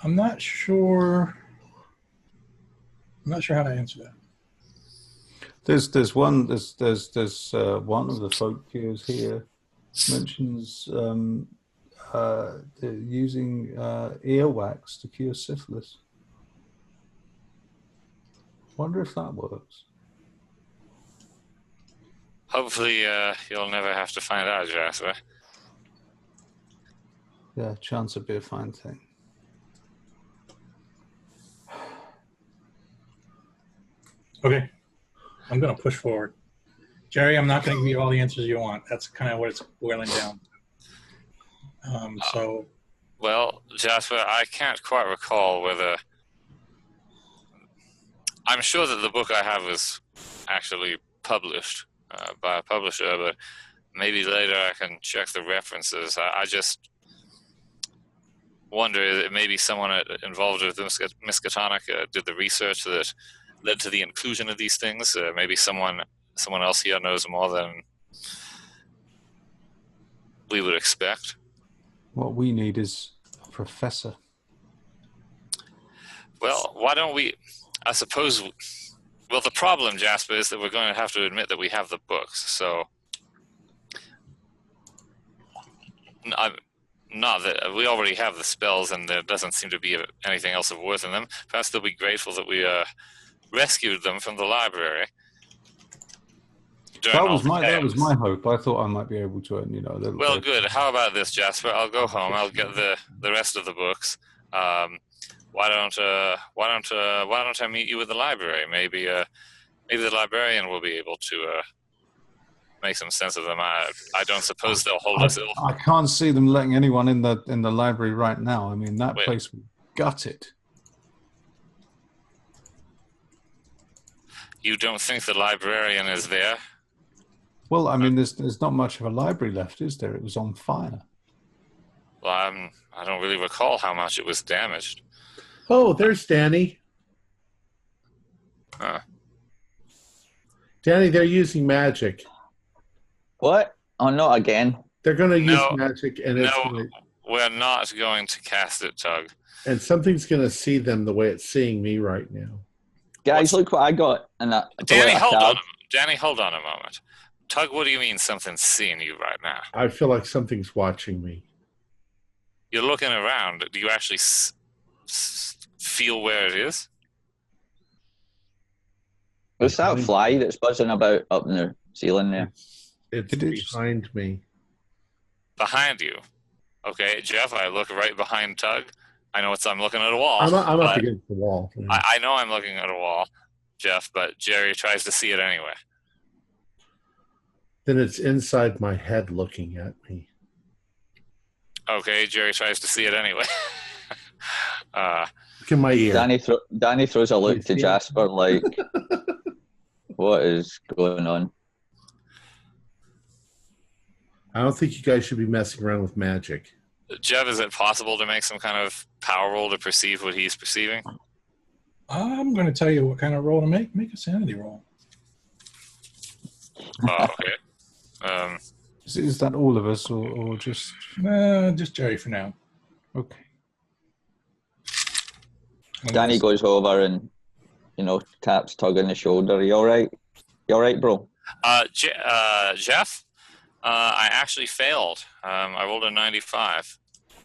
[SPEAKER 2] not sure. I'm not sure how to answer that.
[SPEAKER 4] There's one of the folk cures here mentions using earwax to cure syphilis. Wonder if that works.
[SPEAKER 3] Hopefully, you'll never have to find out, Jasper.
[SPEAKER 4] Yeah, chance would be a fine thing.
[SPEAKER 2] Okay, I'm going to push forward. Jerry, I'm not going to give you all the answers you want. That's kind of what it's boiling down.
[SPEAKER 3] Well, Jasper, I can't quite recall whether... I'm sure that the book I have was actually published by a publisher, but maybe later I can check the references. I just wonder if maybe someone involved with Miskatonic did the research that led to the inclusion of these things. Maybe someone else here knows more than we would expect.
[SPEAKER 4] What we need is a professor.
[SPEAKER 3] Well, why don't we... I suppose... Well, the problem, Jasper, is that we're going to have to admit that we have the books, so... Not that we already have the spells, and there doesn't seem to be anything else of worth in them. Perhaps they'll be grateful that we rescued them from the library.
[SPEAKER 4] That was my hope. I thought I might be able to,
[SPEAKER 3] Well, good. How about this, Jasper? I'll go home. I'll get the rest of the books. Why don't I meet you at the library? Maybe the librarian will be able to make some sense of them. I don't suppose they'll hold us ill.
[SPEAKER 4] I can't see them letting anyone in the library right now. I mean, that place would gut it.
[SPEAKER 3] You don't think the librarian is there?
[SPEAKER 4] Well, I mean, there's not much of a library left, is there? It was on fire.
[SPEAKER 3] Well, I don't really recall how much it was damaged.
[SPEAKER 1] Oh, there's Danny. Danny, they're using magic.
[SPEAKER 5] What? Oh, not again.
[SPEAKER 1] They're going to use magic, and
[SPEAKER 3] we're not going to cast it, Tug.
[SPEAKER 1] And something's going to see them the way it's seeing me right now.
[SPEAKER 5] Guys, look what I got.
[SPEAKER 3] Danny, hold on a moment. Tug, what do you mean something's seeing you right now?
[SPEAKER 1] I feel like something's watching me.
[SPEAKER 3] You're looking around. Do you actually feel where it is?
[SPEAKER 5] What's that fly that's buzzing about up in the ceiling there?
[SPEAKER 1] It's behind me.
[SPEAKER 3] Behind you? Okay, Jeff, I look right behind Tug. I know I'm looking at a wall.
[SPEAKER 1] I'm up against the wall.
[SPEAKER 3] I know I'm looking at a wall, Jeff, but Jerry tries to see it anyway.
[SPEAKER 1] Then it's inside my head looking at me.
[SPEAKER 3] Okay, Jerry tries to see it anyway.
[SPEAKER 1] Look in my ear.
[SPEAKER 5] Danny throws a look to Jasper like, what is going on?
[SPEAKER 1] I don't think you guys should be messing around with magic.
[SPEAKER 3] Jeff, is it possible to make some kind of power roll to perceive what he's perceiving?
[SPEAKER 2] I'm going to tell you what kind of roll to make. Make a sanity roll.
[SPEAKER 3] Okay.
[SPEAKER 4] Is that all of us, or just...
[SPEAKER 2] Just Jerry for now.
[SPEAKER 4] Okay.
[SPEAKER 5] Danny goes over and, taps Tug on the shoulder. You all right? You all right, bro?
[SPEAKER 3] Jeff, I actually failed. I rolled a 95.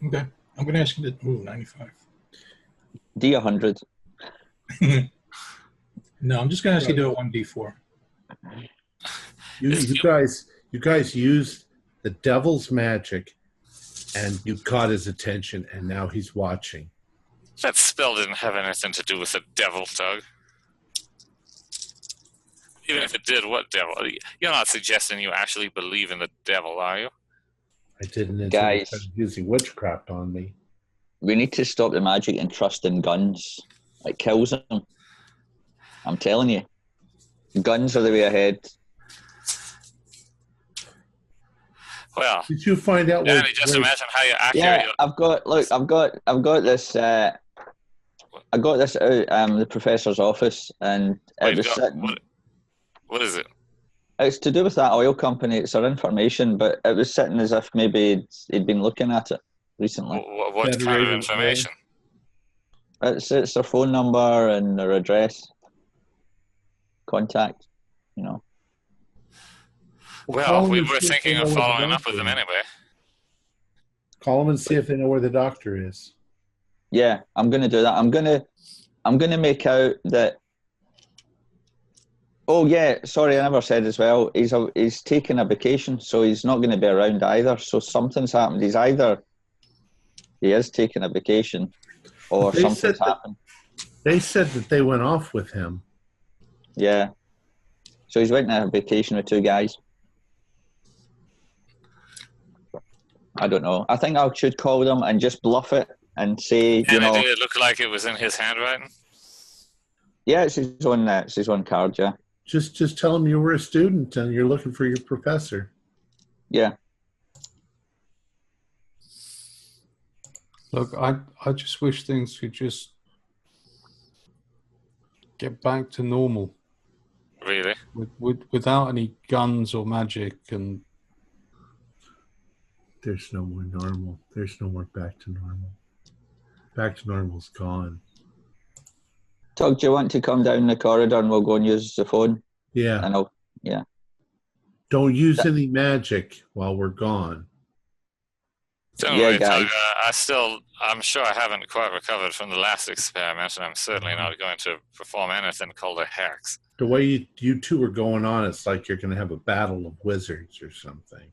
[SPEAKER 2] Okay. I'm going to ask you to move 95.
[SPEAKER 5] D100.
[SPEAKER 2] No, I'm just going to ask you to do a 1d4.
[SPEAKER 1] You guys used the devil's magic, and you caught his attention, and now he's watching.
[SPEAKER 3] That spell didn't have anything to do with the devil, Tug. Even if it did, what devil? You're not suggesting you actually believe in the devil, are you?
[SPEAKER 1] I didn't until
[SPEAKER 5] Guys.
[SPEAKER 1] he started using witchcraft on me.
[SPEAKER 5] We need to stop the magic and trust in guns. It kills them. I'm telling you. Guns are the way ahead.
[SPEAKER 3] Well,
[SPEAKER 1] Did you find out
[SPEAKER 3] Danny, just imagine how accurate
[SPEAKER 5] Yeah, I've got this. I got this out the professor's office, and it was sitting.
[SPEAKER 3] What is it?
[SPEAKER 5] It's to do with that oil company. It's our information, but it was sitting as if maybe he'd been looking at it recently.
[SPEAKER 3] What kind of information?
[SPEAKER 5] It's their phone number and their address, contact. You know.
[SPEAKER 3] Well, we were thinking of following up with them anyway.
[SPEAKER 1] Call them and see if they know where the doctor is.
[SPEAKER 5] Yeah, I'm going to do that. I'm going to make out that. Oh yeah, sorry, I never said as well. He's taking a vacation, so he's not going to be around either. So something's happened. He is taking a vacation, or something's happened.
[SPEAKER 1] They said that they went off with him.
[SPEAKER 5] Yeah. So he's went on a vacation with two guys. I don't know. I think I should call them and just bluff it and say,
[SPEAKER 3] did it look like it was in his handwriting?
[SPEAKER 5] Yeah, it's his own card, yeah.
[SPEAKER 1] Just tell him you were a student and you're looking for your professor.
[SPEAKER 5] Yeah.
[SPEAKER 4] Look, I just wish things could just get back to normal.
[SPEAKER 3] Really?
[SPEAKER 4] Without any guns or magic and...
[SPEAKER 1] There's no more normal. There's no more back to normal. Back to normal's gone.
[SPEAKER 5] Tug, do you want to come down the corridor and we'll go and use the phone?
[SPEAKER 1] Yeah.
[SPEAKER 5] Yeah.
[SPEAKER 1] Don't use any magic while we're gone.
[SPEAKER 3] Don't worry, Tug. I'm sure I haven't quite recovered from the last experiment, and I'm certainly not going to perform anything called a hex.
[SPEAKER 1] The way you two are going on, it's like you're going to have a battle of wizards or something.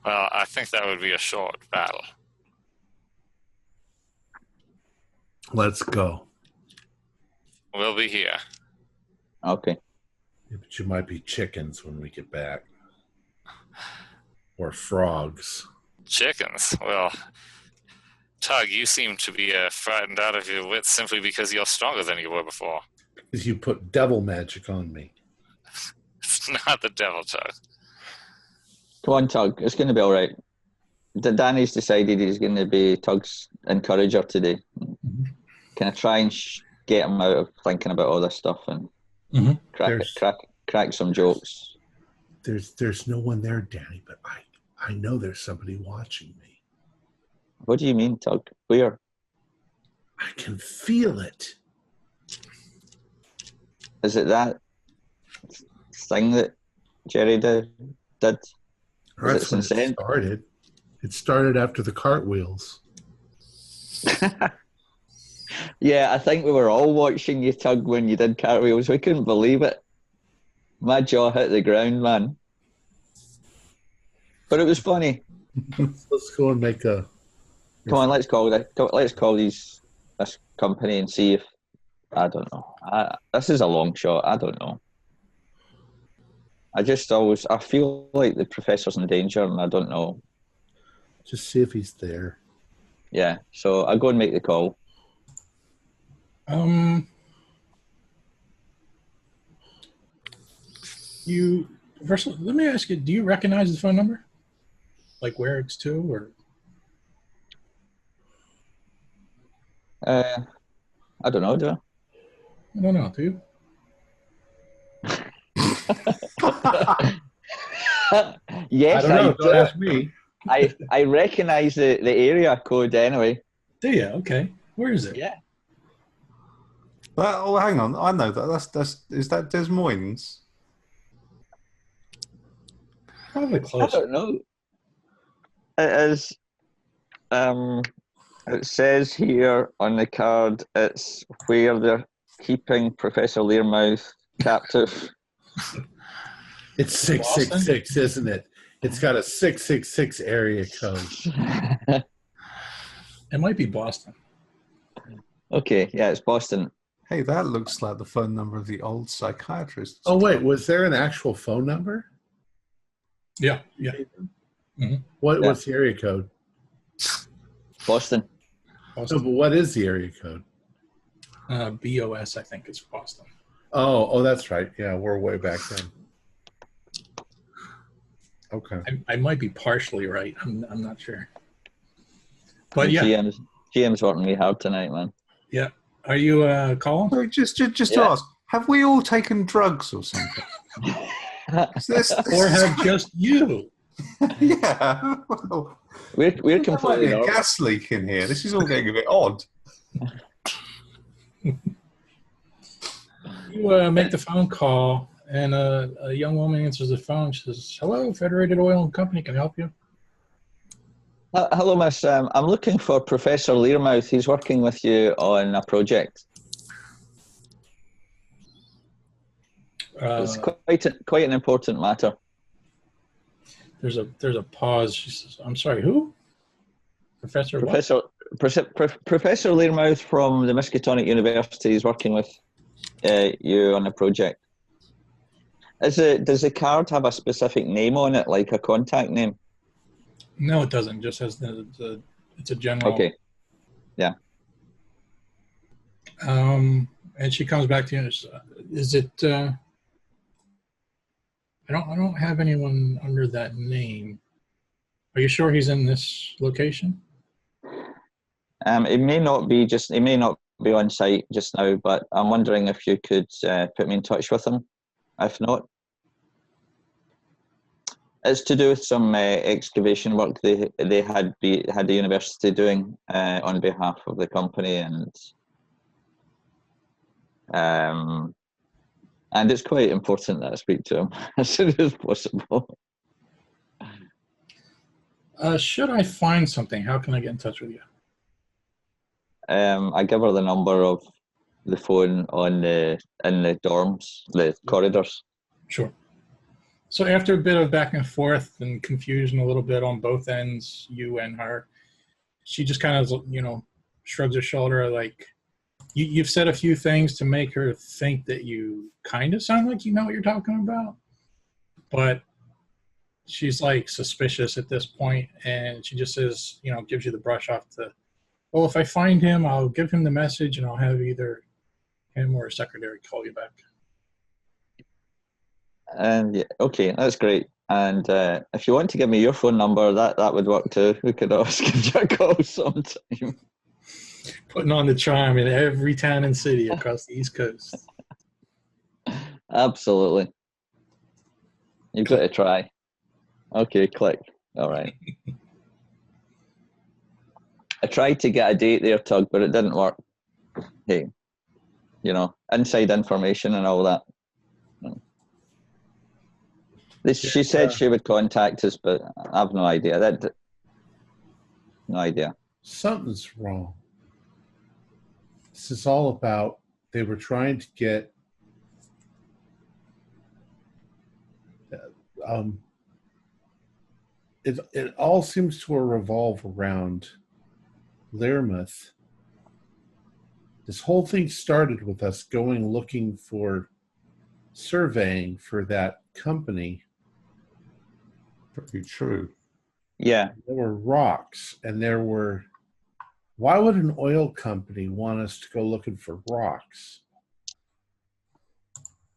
[SPEAKER 3] Well, I think that would be a short battle.
[SPEAKER 1] Let's go.
[SPEAKER 3] We'll be here.
[SPEAKER 5] Okay.
[SPEAKER 1] Yeah, but you might be chickens when we get back. Or frogs.
[SPEAKER 3] Chickens? Well, Tug, you seem to be frightened out of your wits simply because you're stronger than you were before.
[SPEAKER 1] Because you put devil magic on me.
[SPEAKER 3] It's not the devil, Tug.
[SPEAKER 5] Come on, Tug. It's going to be all right. Danny's decided he's going to be Tug's encourager today. Mm-hmm. Can I try and get him out of thinking about all this stuff and crack some jokes?
[SPEAKER 1] There's no one there, Danny, but I know there's somebody watching me.
[SPEAKER 5] What do you mean, Tug? Where?
[SPEAKER 1] I can feel it.
[SPEAKER 5] Is it that thing that Jerry did?
[SPEAKER 1] That's when it started. It started after the cartwheels.
[SPEAKER 5] Yeah, I think we were all watching you, Tug, when you did cartwheels. We couldn't believe it. My jaw hit the ground, man. But it was funny.
[SPEAKER 1] Let's go and make a...
[SPEAKER 5] Come on, let's call this company and see if... I don't know. This is a long shot. I don't know. I feel like the professor's in danger and I don't know.
[SPEAKER 1] Just see if he's there.
[SPEAKER 5] Yeah, so I'll go and make the call.
[SPEAKER 2] First, let me ask you, do you recognize the phone number? Like where it's to, or?
[SPEAKER 5] I don't know, do I?
[SPEAKER 2] I don't know, do you?
[SPEAKER 5] Yes,
[SPEAKER 1] I don't know. Don't ask me.
[SPEAKER 5] I recognize the area code anyway.
[SPEAKER 2] Do you? Okay. Where is it?
[SPEAKER 5] Yeah.
[SPEAKER 4] Oh, hang on. I know that. Is that Des Moines?
[SPEAKER 2] Probably close.
[SPEAKER 5] I don't know. It is. It says here on the card it's where they're keeping Professor Learmouth captive.
[SPEAKER 1] It's 666, isn't it? It's got a 666 area code.
[SPEAKER 2] It might be Boston.
[SPEAKER 5] Okay, yeah, it's Boston.
[SPEAKER 4] Hey, that looks like the phone number of the old psychiatrist.
[SPEAKER 1] Oh, wait, was there an actual phone number?
[SPEAKER 2] Yeah. Mm-hmm.
[SPEAKER 1] What's the area code?
[SPEAKER 5] Boston.
[SPEAKER 1] No, but what is the area code?
[SPEAKER 2] BOS, I think it's Boston.
[SPEAKER 1] Oh, that's right. Yeah, we're way back then. Okay.
[SPEAKER 2] I might be partially right. I'm not sure. But yeah.
[SPEAKER 5] GM's working me hard tonight, man.
[SPEAKER 2] Yeah. Are you Colin?
[SPEAKER 4] So just to ask, have we all taken drugs or something?
[SPEAKER 2] Or have just you?
[SPEAKER 4] Yeah. Well,
[SPEAKER 5] we're completely
[SPEAKER 4] a
[SPEAKER 5] normal.
[SPEAKER 4] gas leak in here. This is all getting a bit odd.
[SPEAKER 2] You make the phone call, and a young woman answers the phone. She says, "Hello, Federated Oil and Company. Can I help you?"
[SPEAKER 5] Hello, miss. I'm looking for Professor Learmouth. He's working with you on a project. It's quite an important matter.
[SPEAKER 2] There's a pause. She says, "I'm sorry, who? Professor
[SPEAKER 5] Learmouth from the Miskatonic University is working with you on a project. Does the card have a specific name on it, like a contact name?
[SPEAKER 2] No, it doesn't. It just has it's a general.
[SPEAKER 5] Okay. Yeah.
[SPEAKER 2] And she comes back to you. And says, is it? I don't have anyone under that name. Are you sure he's in this location?
[SPEAKER 5] It may not be on site just now, but I'm wondering if you could put me in touch with him. If not, it's to do with some excavation work they had the university doing on behalf of the company, and it's quite important that I speak to him as soon as possible.
[SPEAKER 2] Should I find something, how can I get in touch with you?
[SPEAKER 5] I give her the number of the phone in the dorms, the corridors.
[SPEAKER 2] Sure. So after a bit of back and forth and confusion a little bit on both ends, you and her, she just kind of, shrugs her shoulder like, you've said a few things to make her think that you kind of sound like you know what you're talking about. But she's like suspicious at this point, and she just says, gives you the brush off to, well, if I find him, I'll give him the message and I'll have either him or a secretary call you back.
[SPEAKER 5] And yeah, okay, that's great. And if you want to give me your phone number, that would work too. We could always give you a call sometime.
[SPEAKER 2] Putting on the charm in every town and city across the East Coast.
[SPEAKER 5] Absolutely. You've got to try. Okay, click. All right. I tried to get a date there, Tug, but it didn't work. Hey, inside information and all that. She said she would contact us, but I have no idea. No idea.
[SPEAKER 1] Something's wrong. This is all about, they were trying to get it all seems to revolve around Learmouth. This whole thing started with us going looking for surveying for that company.
[SPEAKER 4] Pretty true.
[SPEAKER 5] Yeah.
[SPEAKER 1] There were rocks, and there were. Why would an oil company want us to go looking for rocks?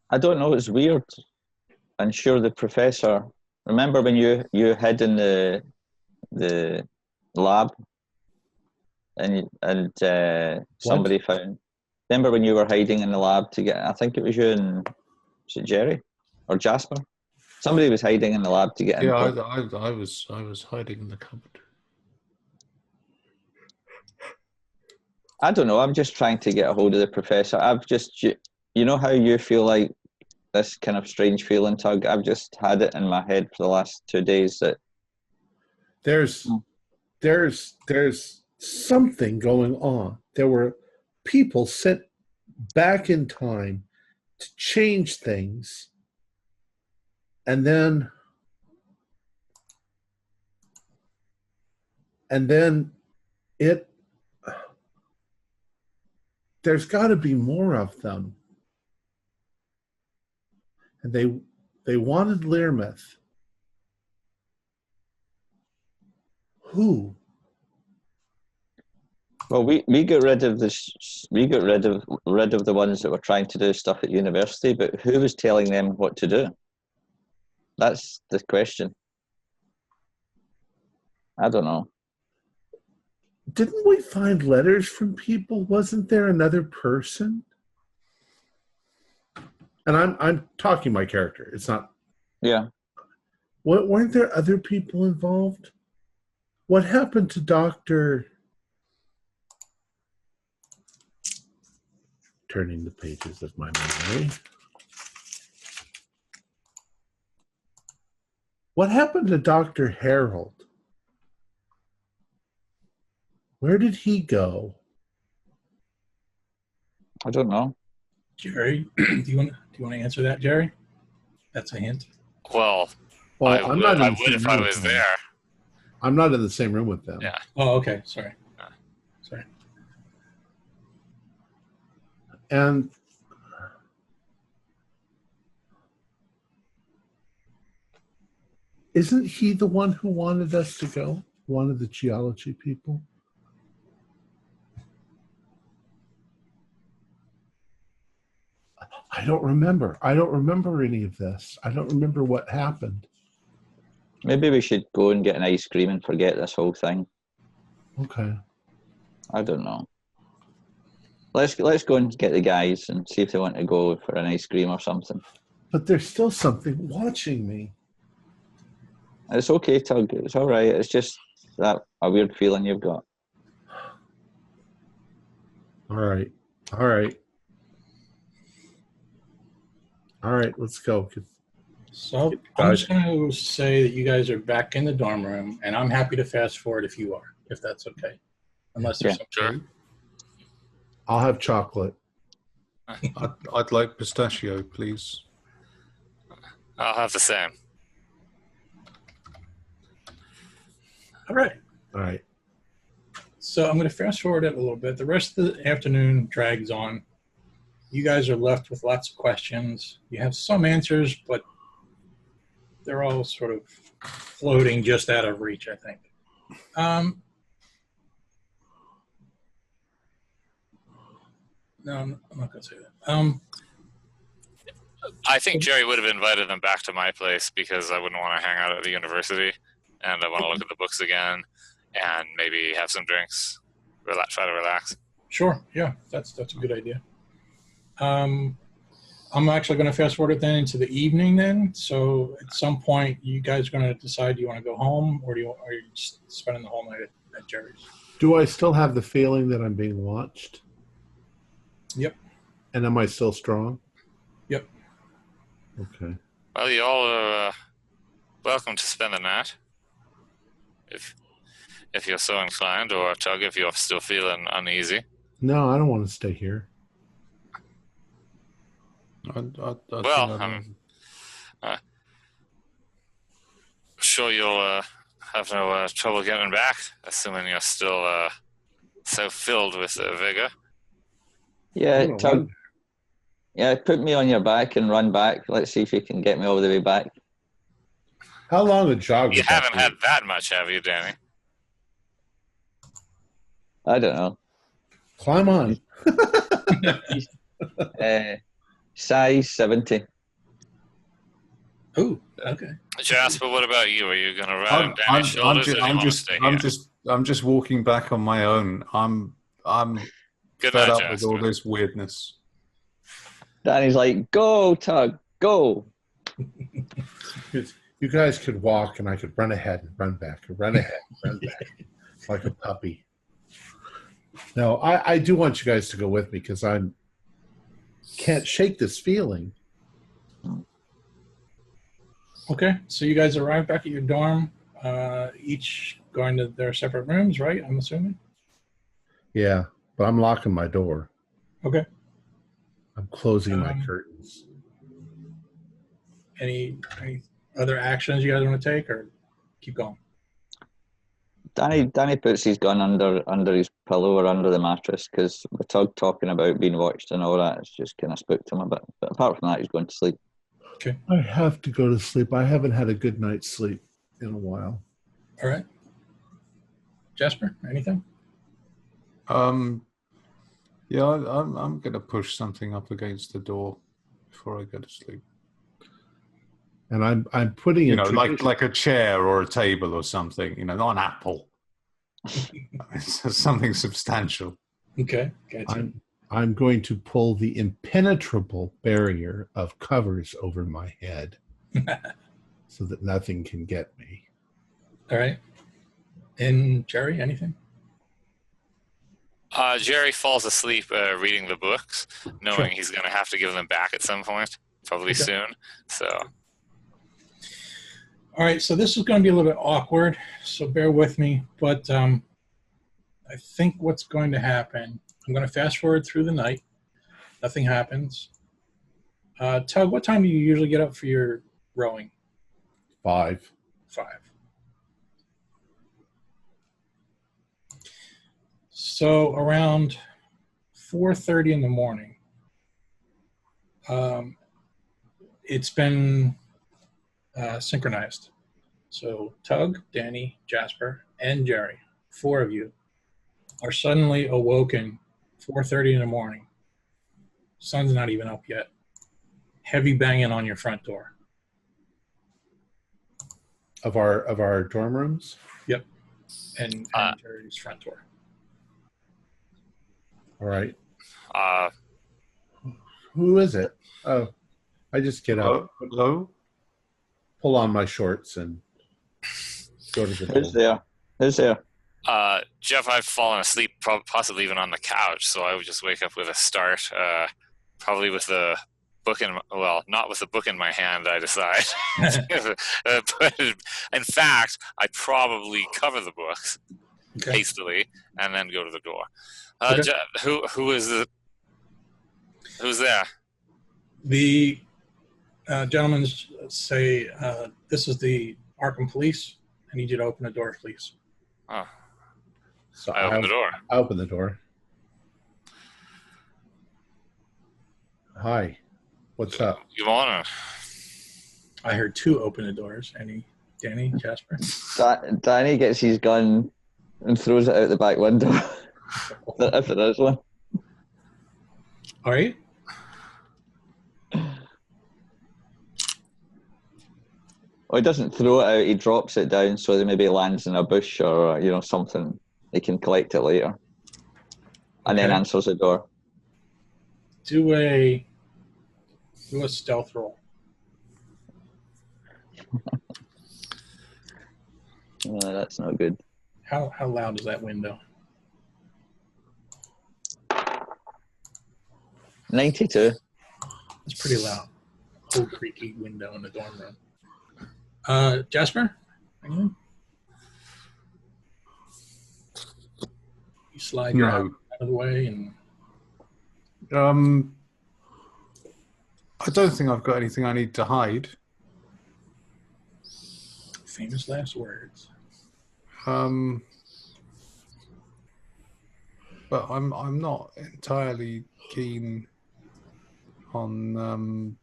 [SPEAKER 5] I don't know. It's weird. I'm sure the professor. Remember when you hid in the lab, and somebody found. Remember when you were hiding in the lab to get? I think it was you and was it Jerry or Jasper? Somebody was hiding in the lab to get in.
[SPEAKER 4] Yeah, I was hiding in the cupboard.
[SPEAKER 5] I don't know. I'm just trying to get a hold of the professor. I've just, how you feel like this kind of strange feeling, Tug. I've just had it in my head for the last 2 days that
[SPEAKER 1] there's something going on. There were people sent back in time to change things, and then it there's got to be more of them. And they wanted Learmouth. Who?
[SPEAKER 5] Well, we got rid of this. We got rid of the ones that were trying to do stuff at university. But who was telling them what to do? That's the question. I don't know.
[SPEAKER 1] Didn't we find letters from people? Wasn't there another person? And I'm talking my character. It's not.
[SPEAKER 5] Yeah.
[SPEAKER 1] What, weren't there other people involved? What happened to Dr. Turning the pages of my memory. What happened to Dr. Harold? Where did he go?
[SPEAKER 5] I don't know.
[SPEAKER 2] Jerry, do you want to answer that, Jerry? That's a hint.
[SPEAKER 3] Well,
[SPEAKER 1] Well,
[SPEAKER 3] I would if I was there.
[SPEAKER 1] I'm not in the same room with them.
[SPEAKER 3] Yeah.
[SPEAKER 2] Oh, okay. Sorry. Sorry.
[SPEAKER 1] And isn't he the one who wanted us to go? One of the geology people? I don't remember. I don't remember any of this. I don't remember what happened.
[SPEAKER 5] Maybe we should go and get an ice cream and forget this whole thing.
[SPEAKER 1] Okay.
[SPEAKER 5] I don't know. Let's go and get the guys and see if they want to go for an ice cream or something.
[SPEAKER 1] But there's still something watching me.
[SPEAKER 5] It's okay, Tug. It's all right. It's just that a weird feeling you've got.
[SPEAKER 1] All right. All right. All right, let's go.
[SPEAKER 2] So I'm just going to say that you guys are back in the dorm room, and I'm happy to fast forward if you are, if that's okay. Unless there's some
[SPEAKER 3] Sure.
[SPEAKER 1] I'll have chocolate.
[SPEAKER 4] I'd like pistachio, please.
[SPEAKER 3] I'll have the same.
[SPEAKER 2] All right.
[SPEAKER 1] All right.
[SPEAKER 2] So I'm going to fast forward it a little bit. The rest of the afternoon drags on. You guys are left with lots of questions. You have some answers, but they're all sort of floating just out of reach, I think. No, I'm not going to say that.
[SPEAKER 3] I think Jerry would have invited them back to my place because I wouldn't want to hang out at the university, and I want to look at the books again, and maybe have some drinks, try to relax.
[SPEAKER 2] Sure, yeah, that's a good idea. I'm actually going to fast forward it then into the evening then. So at some point, you guys are going to decide you want to go home, or are you just spending the whole night at Jerry's?
[SPEAKER 1] Do I still have the feeling that I'm being watched?
[SPEAKER 2] Yep.
[SPEAKER 1] And am I still strong?
[SPEAKER 2] Yep.
[SPEAKER 1] Okay.
[SPEAKER 3] Well, you all are welcome to spend the night, if you're so inclined, or Tug, if you're still feeling uneasy.
[SPEAKER 1] No, I don't want to stay here.
[SPEAKER 3] I'm sure you'll have no trouble getting back, assuming you're still so filled with vigor.
[SPEAKER 5] Yeah, Tug. Yeah, put me on your back and run back. Let's see if you can get me all the way back.
[SPEAKER 1] How long a jog?
[SPEAKER 3] You haven't had that much, have you, Danny?
[SPEAKER 5] I don't know.
[SPEAKER 1] Climb on.
[SPEAKER 5] Size 70.
[SPEAKER 2] Oh, okay.
[SPEAKER 3] Jasper, what about you? Are you going to ride on Danny's shoulders, or do you want to stay here?
[SPEAKER 4] I'm just walking back on my own. I'm
[SPEAKER 3] Good
[SPEAKER 4] fed
[SPEAKER 3] night,
[SPEAKER 4] up
[SPEAKER 3] Jasper.
[SPEAKER 4] with all this weirdness.
[SPEAKER 5] Danny's like, go, Tug, go.
[SPEAKER 1] You guys could walk, and I could run ahead and run back, and run ahead and run back, like a puppy. No, I do want you guys to go with me because I can't shake this feeling.
[SPEAKER 2] Okay, so you guys arrive back at your dorm, each going to their separate rooms, right? I'm assuming?
[SPEAKER 1] Yeah, but I'm locking my door.
[SPEAKER 2] Okay.
[SPEAKER 1] I'm closing my curtains.
[SPEAKER 2] Any other actions you guys want to take, or keep going?
[SPEAKER 5] Danny puts his gun under his pillow or under the mattress because with Tug talking about being watched and all that, it's just kind of spooked him a bit. But apart from that, he's going to sleep.
[SPEAKER 2] Okay.
[SPEAKER 1] I have to go to sleep. I haven't had a good night's sleep in a while.
[SPEAKER 2] All right. Jasper, anything?
[SPEAKER 4] Yeah, I'm going to push something up against the door before I go to sleep.
[SPEAKER 1] And I'm putting
[SPEAKER 4] You
[SPEAKER 1] it,
[SPEAKER 4] know, like a chair or a table or something. You know, not an apple. It's something substantial.
[SPEAKER 2] Okay. Gotcha.
[SPEAKER 1] I'm going to pull the impenetrable barrier of covers over my head so that nothing can get me.
[SPEAKER 2] All right. And Jerry, anything?
[SPEAKER 3] Jerry falls asleep reading the books, knowing
[SPEAKER 2] Sure.
[SPEAKER 3] he's going to have to give them back at some point, probably soon. So,
[SPEAKER 2] All right. So this is going to be a little bit awkward, so bear with me. But I think what's going to happen, I'm going to fast forward through the night. Nothing happens. Tug, what time do you usually get up for your rowing?
[SPEAKER 1] 5.
[SPEAKER 2] 5. So around 4:30 in the morning, it's been synchronized. So Tug, Danny, Jasper, and Jerry, 4 of you, are suddenly awoken 4:30 in the morning. Sun's not even up yet. Heavy banging on your front door.
[SPEAKER 1] Of our dorm rooms?
[SPEAKER 2] Yep. And Jerry's front door.
[SPEAKER 1] All right.
[SPEAKER 3] Who
[SPEAKER 1] Who is it? Oh, I just get up,
[SPEAKER 4] Hello?
[SPEAKER 1] pull on my shorts, and go to the
[SPEAKER 5] Who's
[SPEAKER 1] door.
[SPEAKER 5] there? Who's there?
[SPEAKER 3] Jeff, I've fallen asleep, possibly even on the couch, so I would just wake up with a start, probably with the book not with the book in my hand, I decide. But in fact, I probably cover the books hastily and then go to the door.
[SPEAKER 2] Okay.
[SPEAKER 3] Jeff, who is it? Who's there?
[SPEAKER 2] The gentlemen say, this is the Arkham Police. I need you to open the door, please.
[SPEAKER 3] Oh,
[SPEAKER 1] So
[SPEAKER 3] I open the door.
[SPEAKER 1] I open the door. Hi. What's up?
[SPEAKER 3] You want
[SPEAKER 2] I heard 2 open the doors. Danny, Jasper?
[SPEAKER 5] Danny gets his gun and throws it out the back window. If there is one.
[SPEAKER 2] All right.
[SPEAKER 5] Or he doesn't throw it out, he drops it down so that maybe it lands in a bush or, something. He can collect it later. And then
[SPEAKER 2] Okay.
[SPEAKER 5] answers the door.
[SPEAKER 2] Do a stealth roll.
[SPEAKER 5] Oh, that's not good.
[SPEAKER 2] How loud is that window?
[SPEAKER 5] 92.
[SPEAKER 2] It's pretty loud. Old creaky window in the dorm room. Jasper? Anything? You slide your arm out of the way and
[SPEAKER 4] I don't think I've got anything I need to hide.
[SPEAKER 2] famous last words.
[SPEAKER 4] But I'm not entirely keen on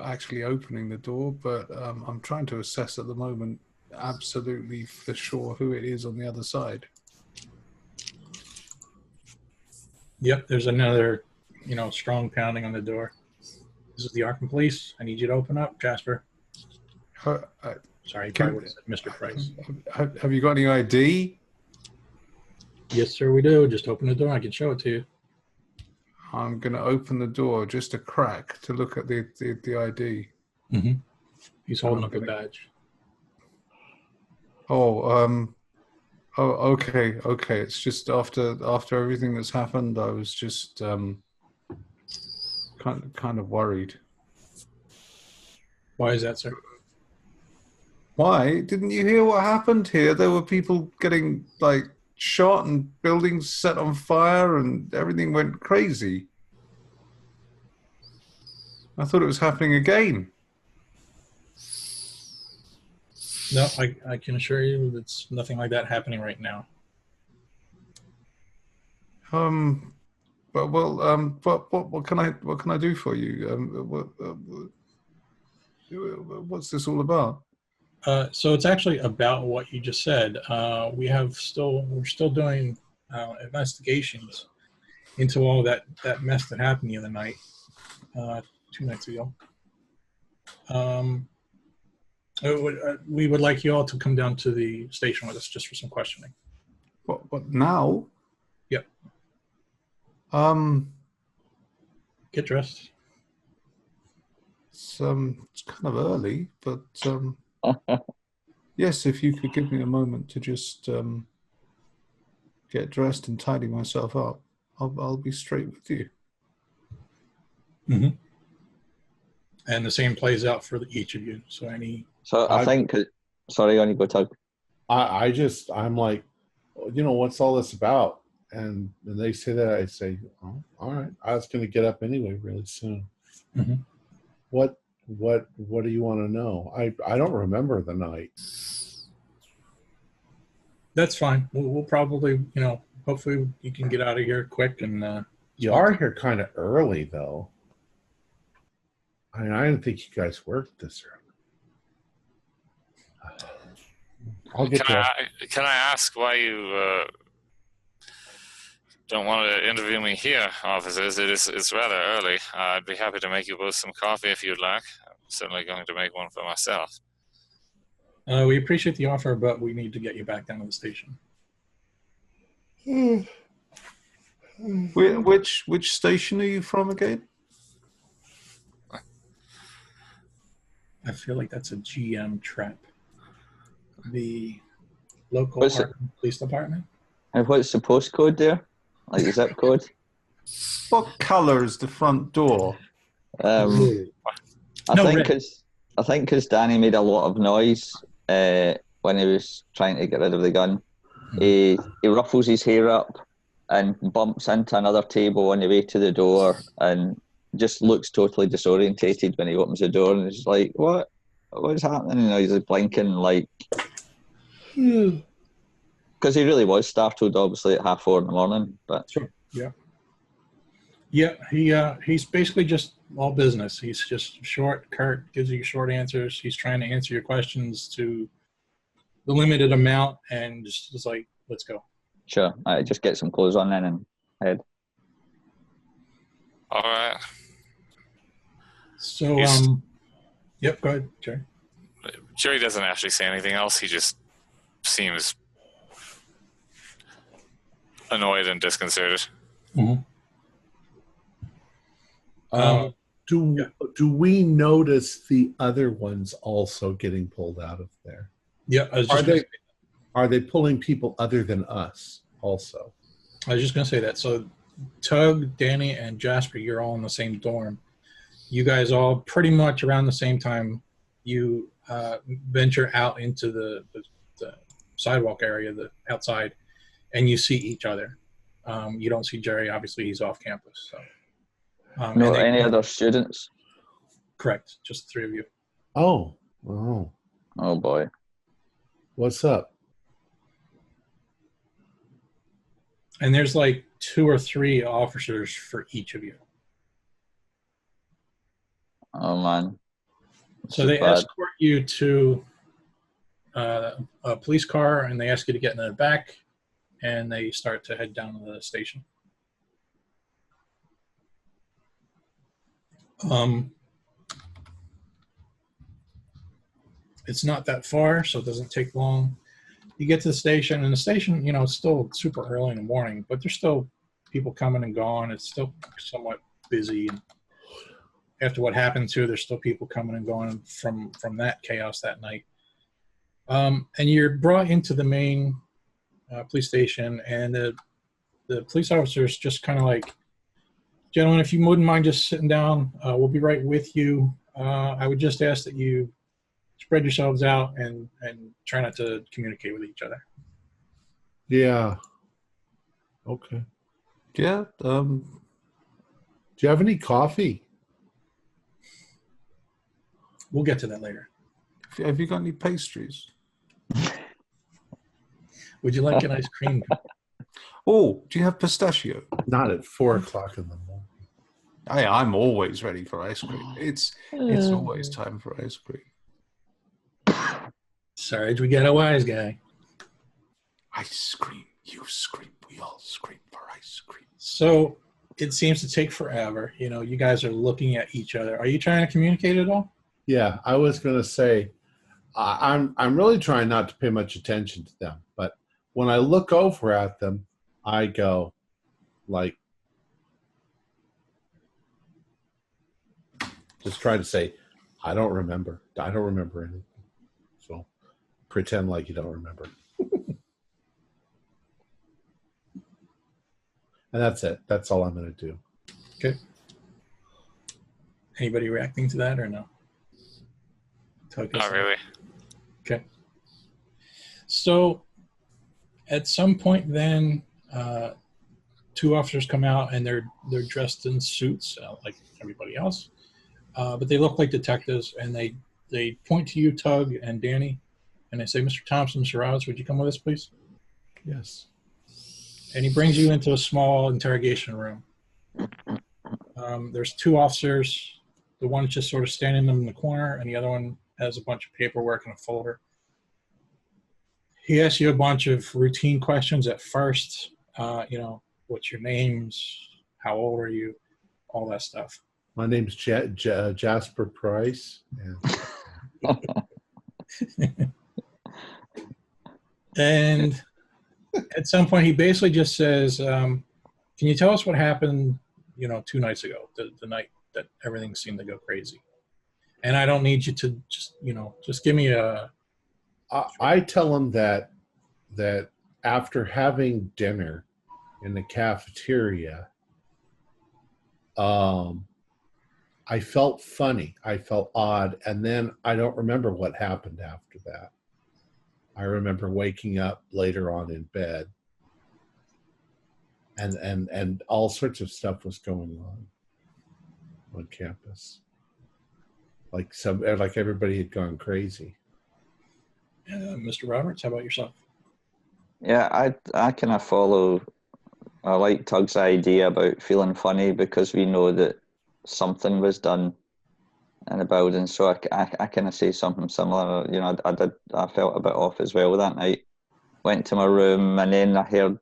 [SPEAKER 4] actually opening the door, but I'm trying to assess at the moment absolutely for sure who it is on the other side.
[SPEAKER 2] Yep, there's another, strong pounding on the door. This is the Arkham Police. I need you to open up, Jasper. Sorry, you probably would have said Mr. Price.
[SPEAKER 4] Have you got any ID?
[SPEAKER 2] Yes, sir, we do. Just open the door. I can show it to you.
[SPEAKER 4] I'm going to open the door just a crack to look at the ID.
[SPEAKER 2] Mm-hmm. He's holding up a badge.
[SPEAKER 4] Okay. It's just after everything that's happened, I was just kind of worried.
[SPEAKER 2] Why is that, sir?
[SPEAKER 4] Why? Didn't you hear what happened here? There were people getting shot and buildings set on fire and everything went crazy. I thought it was happening again.
[SPEAKER 2] No, I can assure you it's nothing like that happening right now.
[SPEAKER 4] But what can I do for you? What's this all about?
[SPEAKER 2] So it's actually about what you just said. We're still doing investigations into all that mess that happened the other night, 2 nights ago. We would like you all to come down to the station with us just for some questioning.
[SPEAKER 4] What now?
[SPEAKER 2] Yep. Get dressed.
[SPEAKER 4] It's kind of early, but yes, if you could give me a moment to just get dressed and tidy myself up, I'll be straight with you.
[SPEAKER 2] Mm-hmm. And the same plays out for each of you. So
[SPEAKER 5] I think. Sorry, on you go, Tug.
[SPEAKER 1] I'm like, what's all this about? And when they say that, I say, oh, all right. I was going to get up anyway really soon.
[SPEAKER 2] Mm-hmm.
[SPEAKER 1] What do you want to know? I don't remember the night.
[SPEAKER 2] That's fine. We'll probably, hopefully you can get out of here quick. And
[SPEAKER 1] you are here kind of early, though. I didn't think you guys worked this early.
[SPEAKER 3] Can I ask why you don't want to interview me here, officers? It's rather early. I'd be happy to make you both some coffee if you'd like. I'm certainly going to make one for myself.
[SPEAKER 2] We appreciate the offer, but we need to get you back down to the station.
[SPEAKER 4] Which station are you from again?
[SPEAKER 2] I feel like that's a GM trap. The local police department.
[SPEAKER 5] And what's the postcode there? Like the zip code?
[SPEAKER 4] What colour is the front door?
[SPEAKER 5] I think because Danny made a lot of noise when he was trying to get rid of the gun. He ruffles his hair up and bumps into another table on the way to the door and just looks totally disorientated when he opens the door and is like, what's happening? He's like blinking like... Because he really was startled, obviously, at 4:30 in the morning. But
[SPEAKER 2] sure, yeah. He's basically just all business. He's just short, curt, gives you short answers. He's trying to answer your questions to the limited amount, and just like, let's go.
[SPEAKER 5] Sure, I just get some clothes on then and head.
[SPEAKER 3] All right.
[SPEAKER 2] So, yep, go ahead, Jerry.
[SPEAKER 3] Jerry doesn't actually say anything else. He just seems annoyed and disconcerted.
[SPEAKER 2] Mm-hmm.
[SPEAKER 1] Do we notice the other ones also getting pulled out of there?
[SPEAKER 2] Yeah,
[SPEAKER 1] are they pulling people other than us also?
[SPEAKER 2] I was just going to say that. So Tug, Danny, and Jasper, you're all in the same dorm. You guys all pretty much around the same time, you venture out into the sidewalk area, the outside, and you see each other. You don't see Jerry. Obviously, he's off campus. So,
[SPEAKER 5] no, any other students?
[SPEAKER 2] Correct. Just the three of you.
[SPEAKER 1] Oh
[SPEAKER 5] boy.
[SPEAKER 1] What's up?
[SPEAKER 2] And there's like 2 or 3 officers for each of you.
[SPEAKER 5] Oh man.
[SPEAKER 2] So they escort you to a police car, and they ask you to get in the back, and they start to head down to the station. It's not that far, so it doesn't take long. You get to the station, and the station, it's still super early in the morning, but there's still people coming and going. It's still somewhat busy. And after what happened too, there's still people coming and going from that chaos that night. And you're brought into the main police station, and the police officers just kind of like, gentlemen, if you wouldn't mind just sitting down, we'll be right with you. I would just ask that you spread yourselves out and try not to communicate with each other.
[SPEAKER 1] Yeah. Okay.
[SPEAKER 4] Yeah.
[SPEAKER 1] Do you have any coffee?
[SPEAKER 2] We'll get to that later.
[SPEAKER 4] Have you got any pastries?
[SPEAKER 2] Would you like an ice cream?
[SPEAKER 4] Oh, do you have pistachio?
[SPEAKER 1] Not at 4 o'clock in the morning.
[SPEAKER 4] I'm always ready for ice cream. It's always time for ice cream.
[SPEAKER 2] Sarge, we got a wise guy.
[SPEAKER 4] Ice cream. You scream. We all scream for ice cream.
[SPEAKER 2] So it seems to take forever. You know, you guys are looking at each other. Are you trying to communicate at all?
[SPEAKER 1] Yeah, I was going to say, I'm really trying not to pay much attention to them. But when I look over at them, I go, like, just try to say, I don't remember. I don't remember anything. So pretend like you don't remember. And that's it. That's all I'm going to do.
[SPEAKER 2] Okay. Anybody reacting to that or no?
[SPEAKER 3] Not really.
[SPEAKER 2] Okay. So at some point then, two officers come out and they're dressed in suits like everybody else. But they look like detectives, and they point to you, Tug, and Danny, and they say, Mr. Thompson, Mr. Rouse, would you come with us, please?
[SPEAKER 1] Yes.
[SPEAKER 2] And he brings you into a small interrogation room. There's two officers. The one's just sort of standing in the corner, and the other one has a bunch of paperwork in a folder. He asks you a bunch of routine questions at first. What's your names? How old are you? All that stuff.
[SPEAKER 1] My name's Jasper Price.
[SPEAKER 2] And at some point, he basically just says, can you tell us what happened, 2 nights ago, the night that everything seemed to go crazy? And I don't need you to just give me a...
[SPEAKER 1] I tell him that after having dinner in the cafeteria, I felt funny. I felt odd. And then I don't remember what happened after that. I remember waking up later on in bed. And all sorts of stuff was going on campus. Like everybody had gone crazy.
[SPEAKER 2] Mr. Roberts, how about yourself?
[SPEAKER 5] Yeah, I kind of follow. I like Tug's idea about feeling funny because we know that something was done in a building. So I kind of say something similar. I felt a bit off as well that night. Went to my room, and then I heard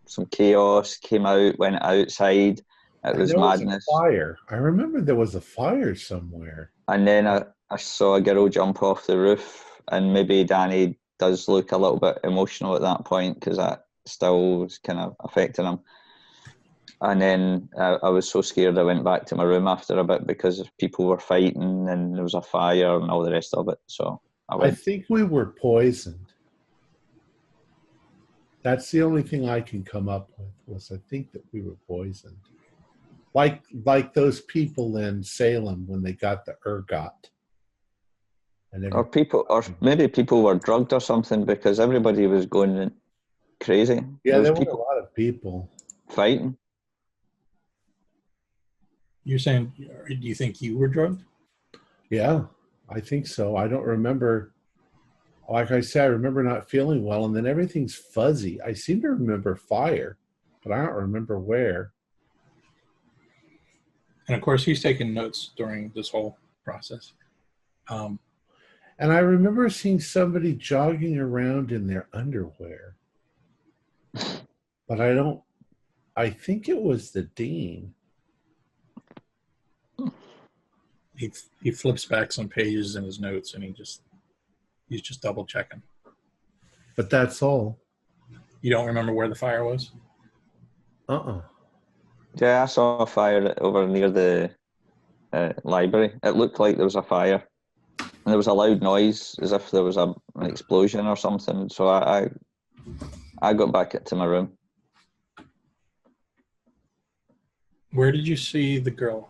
[SPEAKER 5] some chaos, came out, went outside. It was madness.
[SPEAKER 1] Was a fire. I remember there was a fire somewhere.
[SPEAKER 5] And then I saw a girl jump off the roof, and maybe Danny does look a little bit emotional at that point because that still was kind of affecting him. And then I was so scared I went back to my room after a bit because people were fighting and there was a fire and all the rest of it. So I
[SPEAKER 1] think we were poisoned. That's the only thing I can come up with was I think that we were poisoned. Like those people in Salem when they got the ergot.
[SPEAKER 5] Or maybe people were drugged or something because everybody was going crazy.
[SPEAKER 1] Yeah, there were a lot of people
[SPEAKER 5] fighting.
[SPEAKER 2] You're saying, do you think you were drugged?
[SPEAKER 1] Yeah, I think so. I don't remember. Like I said, I remember not feeling well, and then everything's fuzzy. I seem to remember fire, but I don't remember where.
[SPEAKER 2] And of course, he's taken notes during this whole process.
[SPEAKER 1] And I remember seeing somebody jogging around in their underwear. But I think it was the dean.
[SPEAKER 2] He flips back some pages in his notes and he's just double checking.
[SPEAKER 1] But that's all.
[SPEAKER 2] You don't remember where the fire was?
[SPEAKER 5] Yeah, I saw a fire over near the library. It looked like there was a fire. And there was a loud noise as if there was an explosion or something. So I got back to my room.
[SPEAKER 2] Where did you see the girl?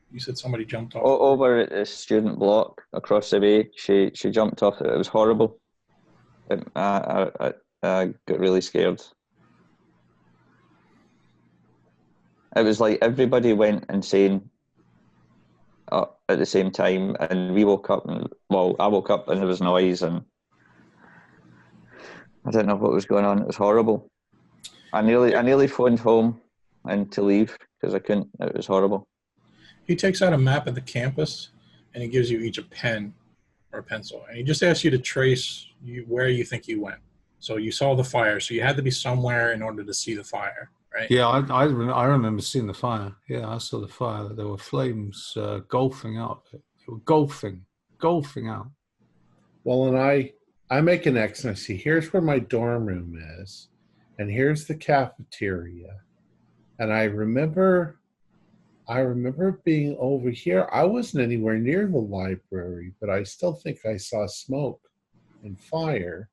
[SPEAKER 2] You said somebody jumped off.
[SPEAKER 5] Over at the student block across the way. She jumped off. It was horrible. I got really scared. It was like everybody went insane at the same time, and we woke up. I woke up and there was noise, and I don't know what was going on. It was horrible. I nearly phoned home and to leave because I couldn't. It was horrible.
[SPEAKER 2] He takes out a map of the campus, and he gives you each a pen or a pencil, and he just asks you to trace where you think you went. So you saw the fire, so you had to be somewhere in order to see the fire, right?
[SPEAKER 4] Yeah, I remember seeing the fire. Yeah, I saw the fire. There were flames golfing out. They were golfing out.
[SPEAKER 1] Well, and I make an X and I see here's where my dorm room is, and here's the cafeteria. And I remember being over here. I wasn't anywhere near the library, but I still think I saw smoke and fire.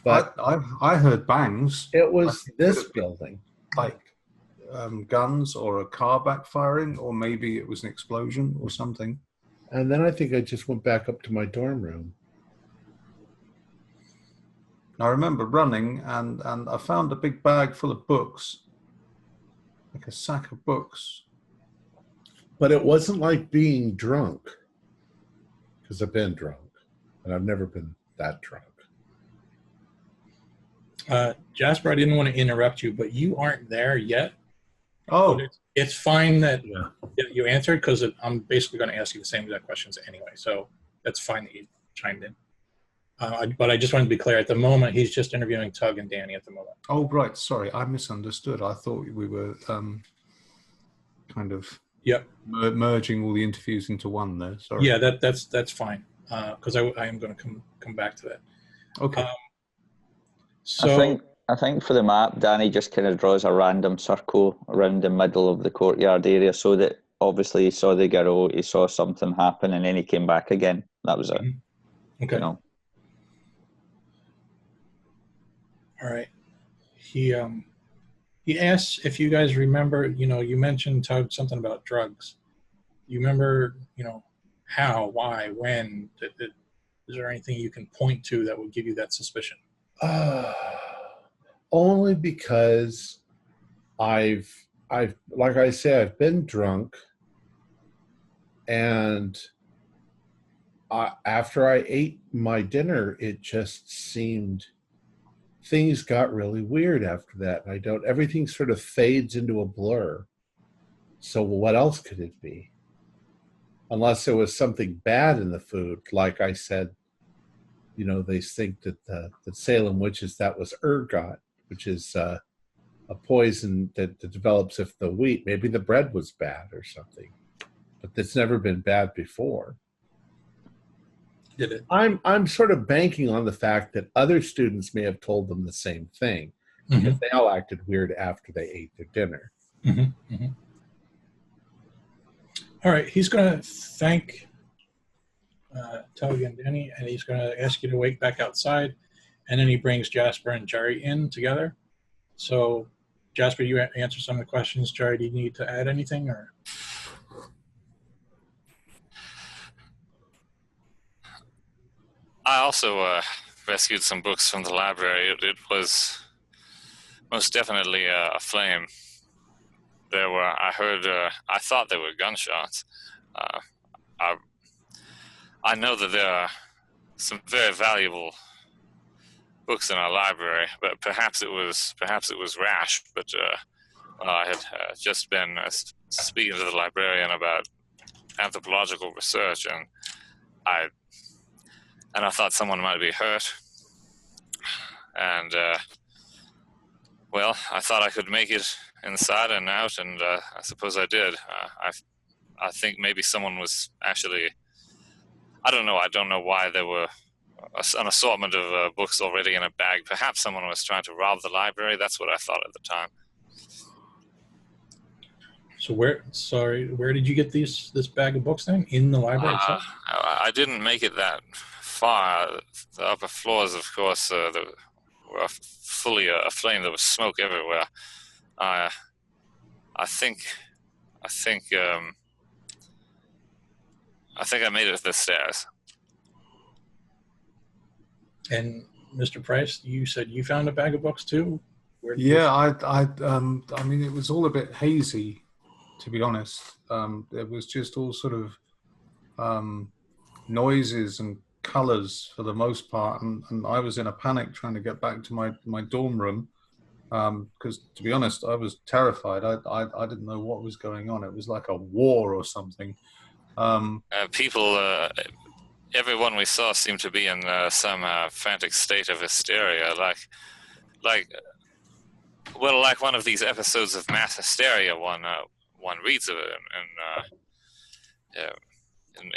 [SPEAKER 1] But
[SPEAKER 4] I heard bangs.
[SPEAKER 1] it was this building.
[SPEAKER 4] Like guns or a car backfiring, or maybe it was an explosion or something.
[SPEAKER 1] And then I think I just went back up to my dorm room.
[SPEAKER 4] I remember running and I found a big bag full of books, like a sack of books.
[SPEAKER 1] But it wasn't like being drunk, because I've been drunk, and I've never been that drunk.
[SPEAKER 2] Jasper, I didn't want to interrupt you, but you aren't there yet.
[SPEAKER 4] Oh,
[SPEAKER 2] it's fine that you answered, because I'm basically going to ask you the same exact questions anyway. So that's fine that you chimed in. But I just wanted to be clear. At the moment, he's just interviewing Tug and Danny at the moment.
[SPEAKER 4] Oh, right. Sorry, I misunderstood. I thought we were kind of merging all the interviews into one there. Sorry.
[SPEAKER 2] Yeah, that's fine, because I am going to come back to that.
[SPEAKER 4] Okay.
[SPEAKER 2] So
[SPEAKER 5] I think for the map, Danny just kind of draws a random circle around the middle of the courtyard area, so that obviously he saw the girl, he saw something happen, and then he came back again. That was it.
[SPEAKER 2] Okay.
[SPEAKER 5] You know?
[SPEAKER 2] All right. He asks if you guys remember. You mentioned, Tug, something about drugs. You remember? How, why, when? Is there anything you can point to that would give you that suspicion?
[SPEAKER 1] Only because I've like I say, I've been drunk, and after I ate my dinner, it just seemed things got really weird after that. Everything sort of fades into a blur. So what else could it be? Unless there was something bad in the food, like I said. They think that the Salem witches, that was ergot, which is a poison that develops if the wheat, maybe the bread was bad or something, but that's never been bad before.
[SPEAKER 2] Did it?
[SPEAKER 1] I'm sort of banking on the fact that other students may have told them the same thing, because they all acted weird after they ate their dinner.
[SPEAKER 2] Mm-hmm. Mm-hmm. All right, he's going to thank Tug and Danny, and he's going to ask you to wait back outside, and then he brings Jasper and Jerry in together. So, Jasper, you answer some of the questions. Jerry, do you need to add anything? Or
[SPEAKER 3] I also rescued some books from the library. It was most definitely a flame. There were, I thought there were gunshots. I know that there are some very valuable books in our library, but perhaps it was rash. But I had just been speaking to the librarian about anthropological research, and I thought someone might be hurt. And well, I thought I could make it inside and out, and I suppose I did. I think maybe someone was actually. I don't know why there were an assortment of books already in a bag. Perhaps someone was trying to rob the library. That's what I thought at the time.
[SPEAKER 2] so where did you get this bag of books then? In the library itself?
[SPEAKER 3] I didn't make it that far. The upper floors, of course, were fully aflame. There was smoke everywhere. I think I made it to the stairs.
[SPEAKER 2] And Mr. Price, you said you found a bag of books too?
[SPEAKER 4] I mean, it was all a bit hazy, to be honest. It was just all sort of noises and colors for the most part, and I was in a panic trying to get back to my dorm room, because to be honest, I was terrified. I didn't know what was going on. It was like a war or something.
[SPEAKER 3] People, everyone we saw seemed to be in some frantic state of hysteria, like one of these episodes of mass hysteria. One reads of it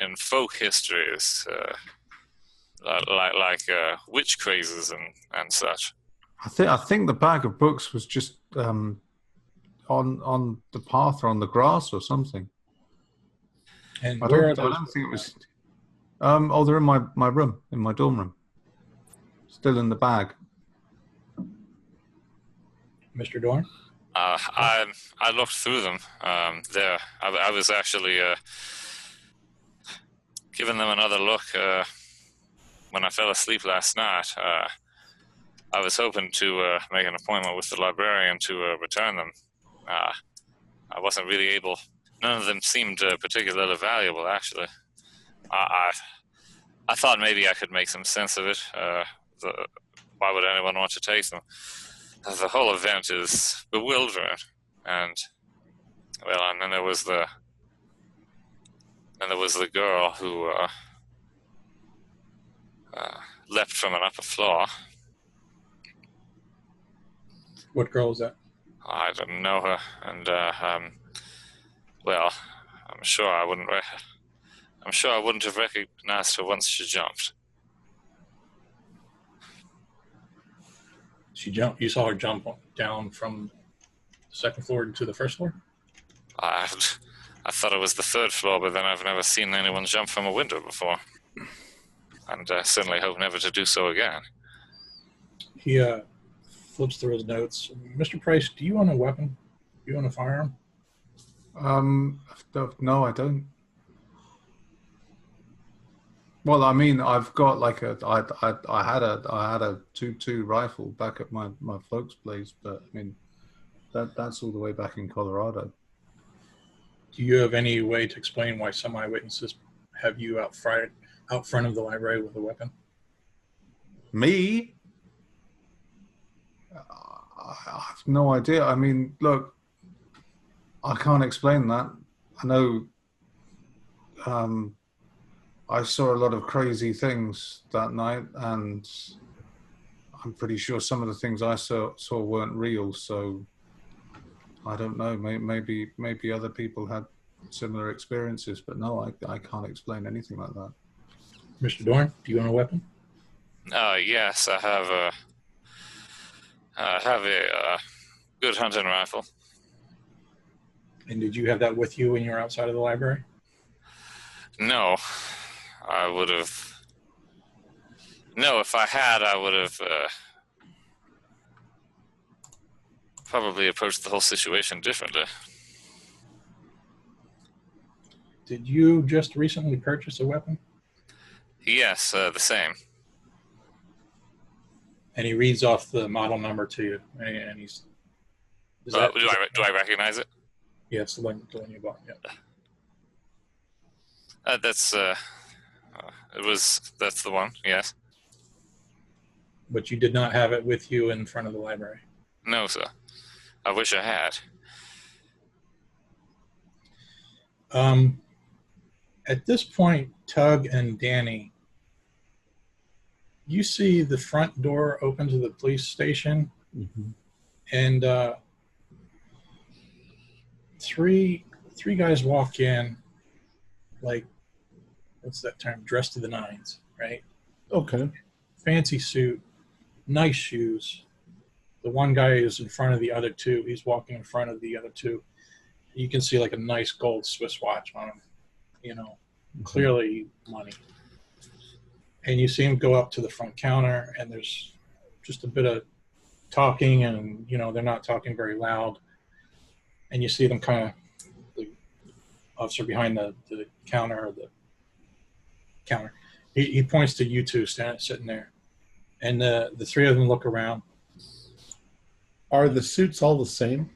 [SPEAKER 3] in folk histories, like witch crazes and such.
[SPEAKER 4] I think the bag of books was just on the path or on the grass or something.
[SPEAKER 2] And
[SPEAKER 4] I
[SPEAKER 2] where
[SPEAKER 4] don't think it was. They're in my room, in my dorm room, still in the bag.
[SPEAKER 2] Mr. Dorn?
[SPEAKER 3] I looked through them. There, I was actually giving them another look when I fell asleep last night. I was hoping to make an appointment with the librarian to return them. I wasn't really able. None of them seemed particularly valuable, actually. I thought maybe I could make some sense of it. Why would anyone want to take them? The whole event is bewildering, and then there was the girl who leapt from an upper floor.
[SPEAKER 2] What girl is that?
[SPEAKER 3] I didn't know her, and I'm sure I wouldn't have recognized her once she jumped.
[SPEAKER 2] She jumped. You saw her jump down from the second floor to the first floor?
[SPEAKER 3] I thought it was the third floor, but then I've never seen anyone jump from a window before, and I certainly hope never to do so again.
[SPEAKER 2] He flips through his notes. Mr. Price, do you own a weapon? Do you own a firearm?
[SPEAKER 4] No, I don't. Well, I mean, I've got like I had a 2.2 rifle back at my folks' place, but I mean, that's all the way back in Colorado.
[SPEAKER 2] Do you have any way to explain why some eyewitnesses have you out front of the library with a weapon?
[SPEAKER 4] Me? I have no idea. I mean, look, I can't explain that. I know I saw a lot of crazy things that night, and I'm pretty sure some of the things I saw weren't real, so I don't know. Maybe other people had similar experiences, but no, I can't explain anything like that.
[SPEAKER 2] Mr. Dorn, do you own a weapon?
[SPEAKER 3] Yes, I have a good hunting rifle.
[SPEAKER 2] And did you have that with you when you were outside of the library?
[SPEAKER 3] No, I would have. No, if I had, I would have probably approached the whole situation differently.
[SPEAKER 2] Did you just recently purchase a weapon?
[SPEAKER 3] Yes, the same.
[SPEAKER 2] And he reads off the model number to you, and he's.
[SPEAKER 3] Do I recognize it?
[SPEAKER 2] Yeah, it's the one you bought. Yeah.
[SPEAKER 3] That's the one. Yes.
[SPEAKER 2] But you did not have it with you in front of the library.
[SPEAKER 3] No, sir. I wish I had.
[SPEAKER 2] At this point, Tug and Danny, you see the front door open to the police station, and three guys walk in, like, what's that term? Dressed to the nines, right?
[SPEAKER 1] Okay.
[SPEAKER 2] Fancy suit, nice shoes. The one guy is in front of the other two. He's walking in front of the other two. You can see like a nice gold Swiss watch on him, clearly money. And you see him go up to the front counter, and there's just a bit of talking, and they're not talking very loud. And you see them kind of, the officer behind the counter, or the counter, he points to you two sitting there, and the three of them look around.
[SPEAKER 1] Are the suits all the same?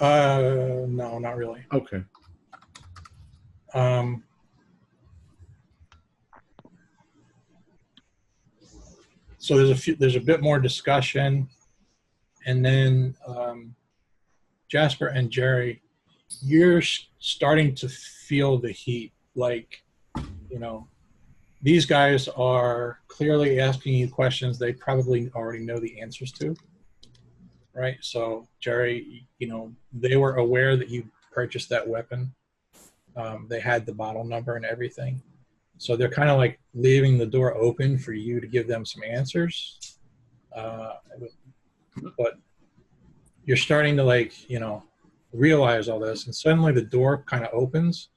[SPEAKER 2] No, not really. So there's a bit more discussion, and then Jasper and Jerry, you're starting to feel the heat. Like, these guys are clearly asking you questions they probably already know the answers to, right? So Jerry, they were aware that you purchased that weapon. They had the model number and everything. So they're kind of like leaving the door open for you to give them some answers. But you're starting to realize all this, and suddenly the door kind of opens,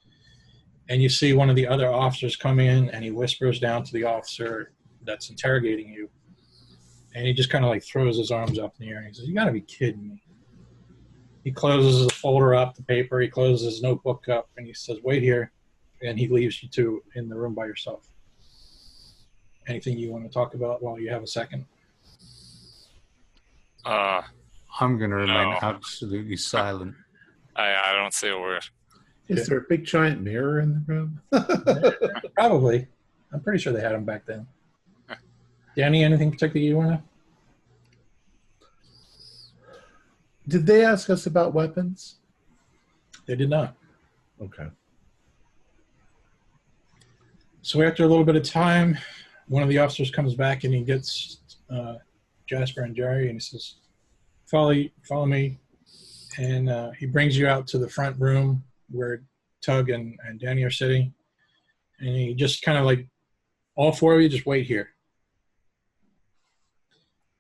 [SPEAKER 2] and you see one of the other officers come in, and he whispers down to the officer that's interrogating you, and he just kind of throws his arms up in the air, and he says, "You got to be kidding me." He closes the folder up, the paper, he closes his notebook up, and he says, "Wait here," and he leaves you two in the room by yourself. Anything you want to talk about while you have a second?
[SPEAKER 4] I'm going to remain absolutely silent.
[SPEAKER 3] I don't say a word.
[SPEAKER 1] Is there a big giant mirror in the room?
[SPEAKER 2] Probably. I'm pretty sure they had them back then. Danny, anything particular you want to?
[SPEAKER 1] Did they ask us about weapons?
[SPEAKER 2] They did not.
[SPEAKER 1] Okay.
[SPEAKER 2] So after a little bit of time, one of the officers comes back and he gets Jasper and Jerry, and he says, follow me. And he brings you out to the front room where Tug and Danny are sitting. And he just kind of all four of you just wait here.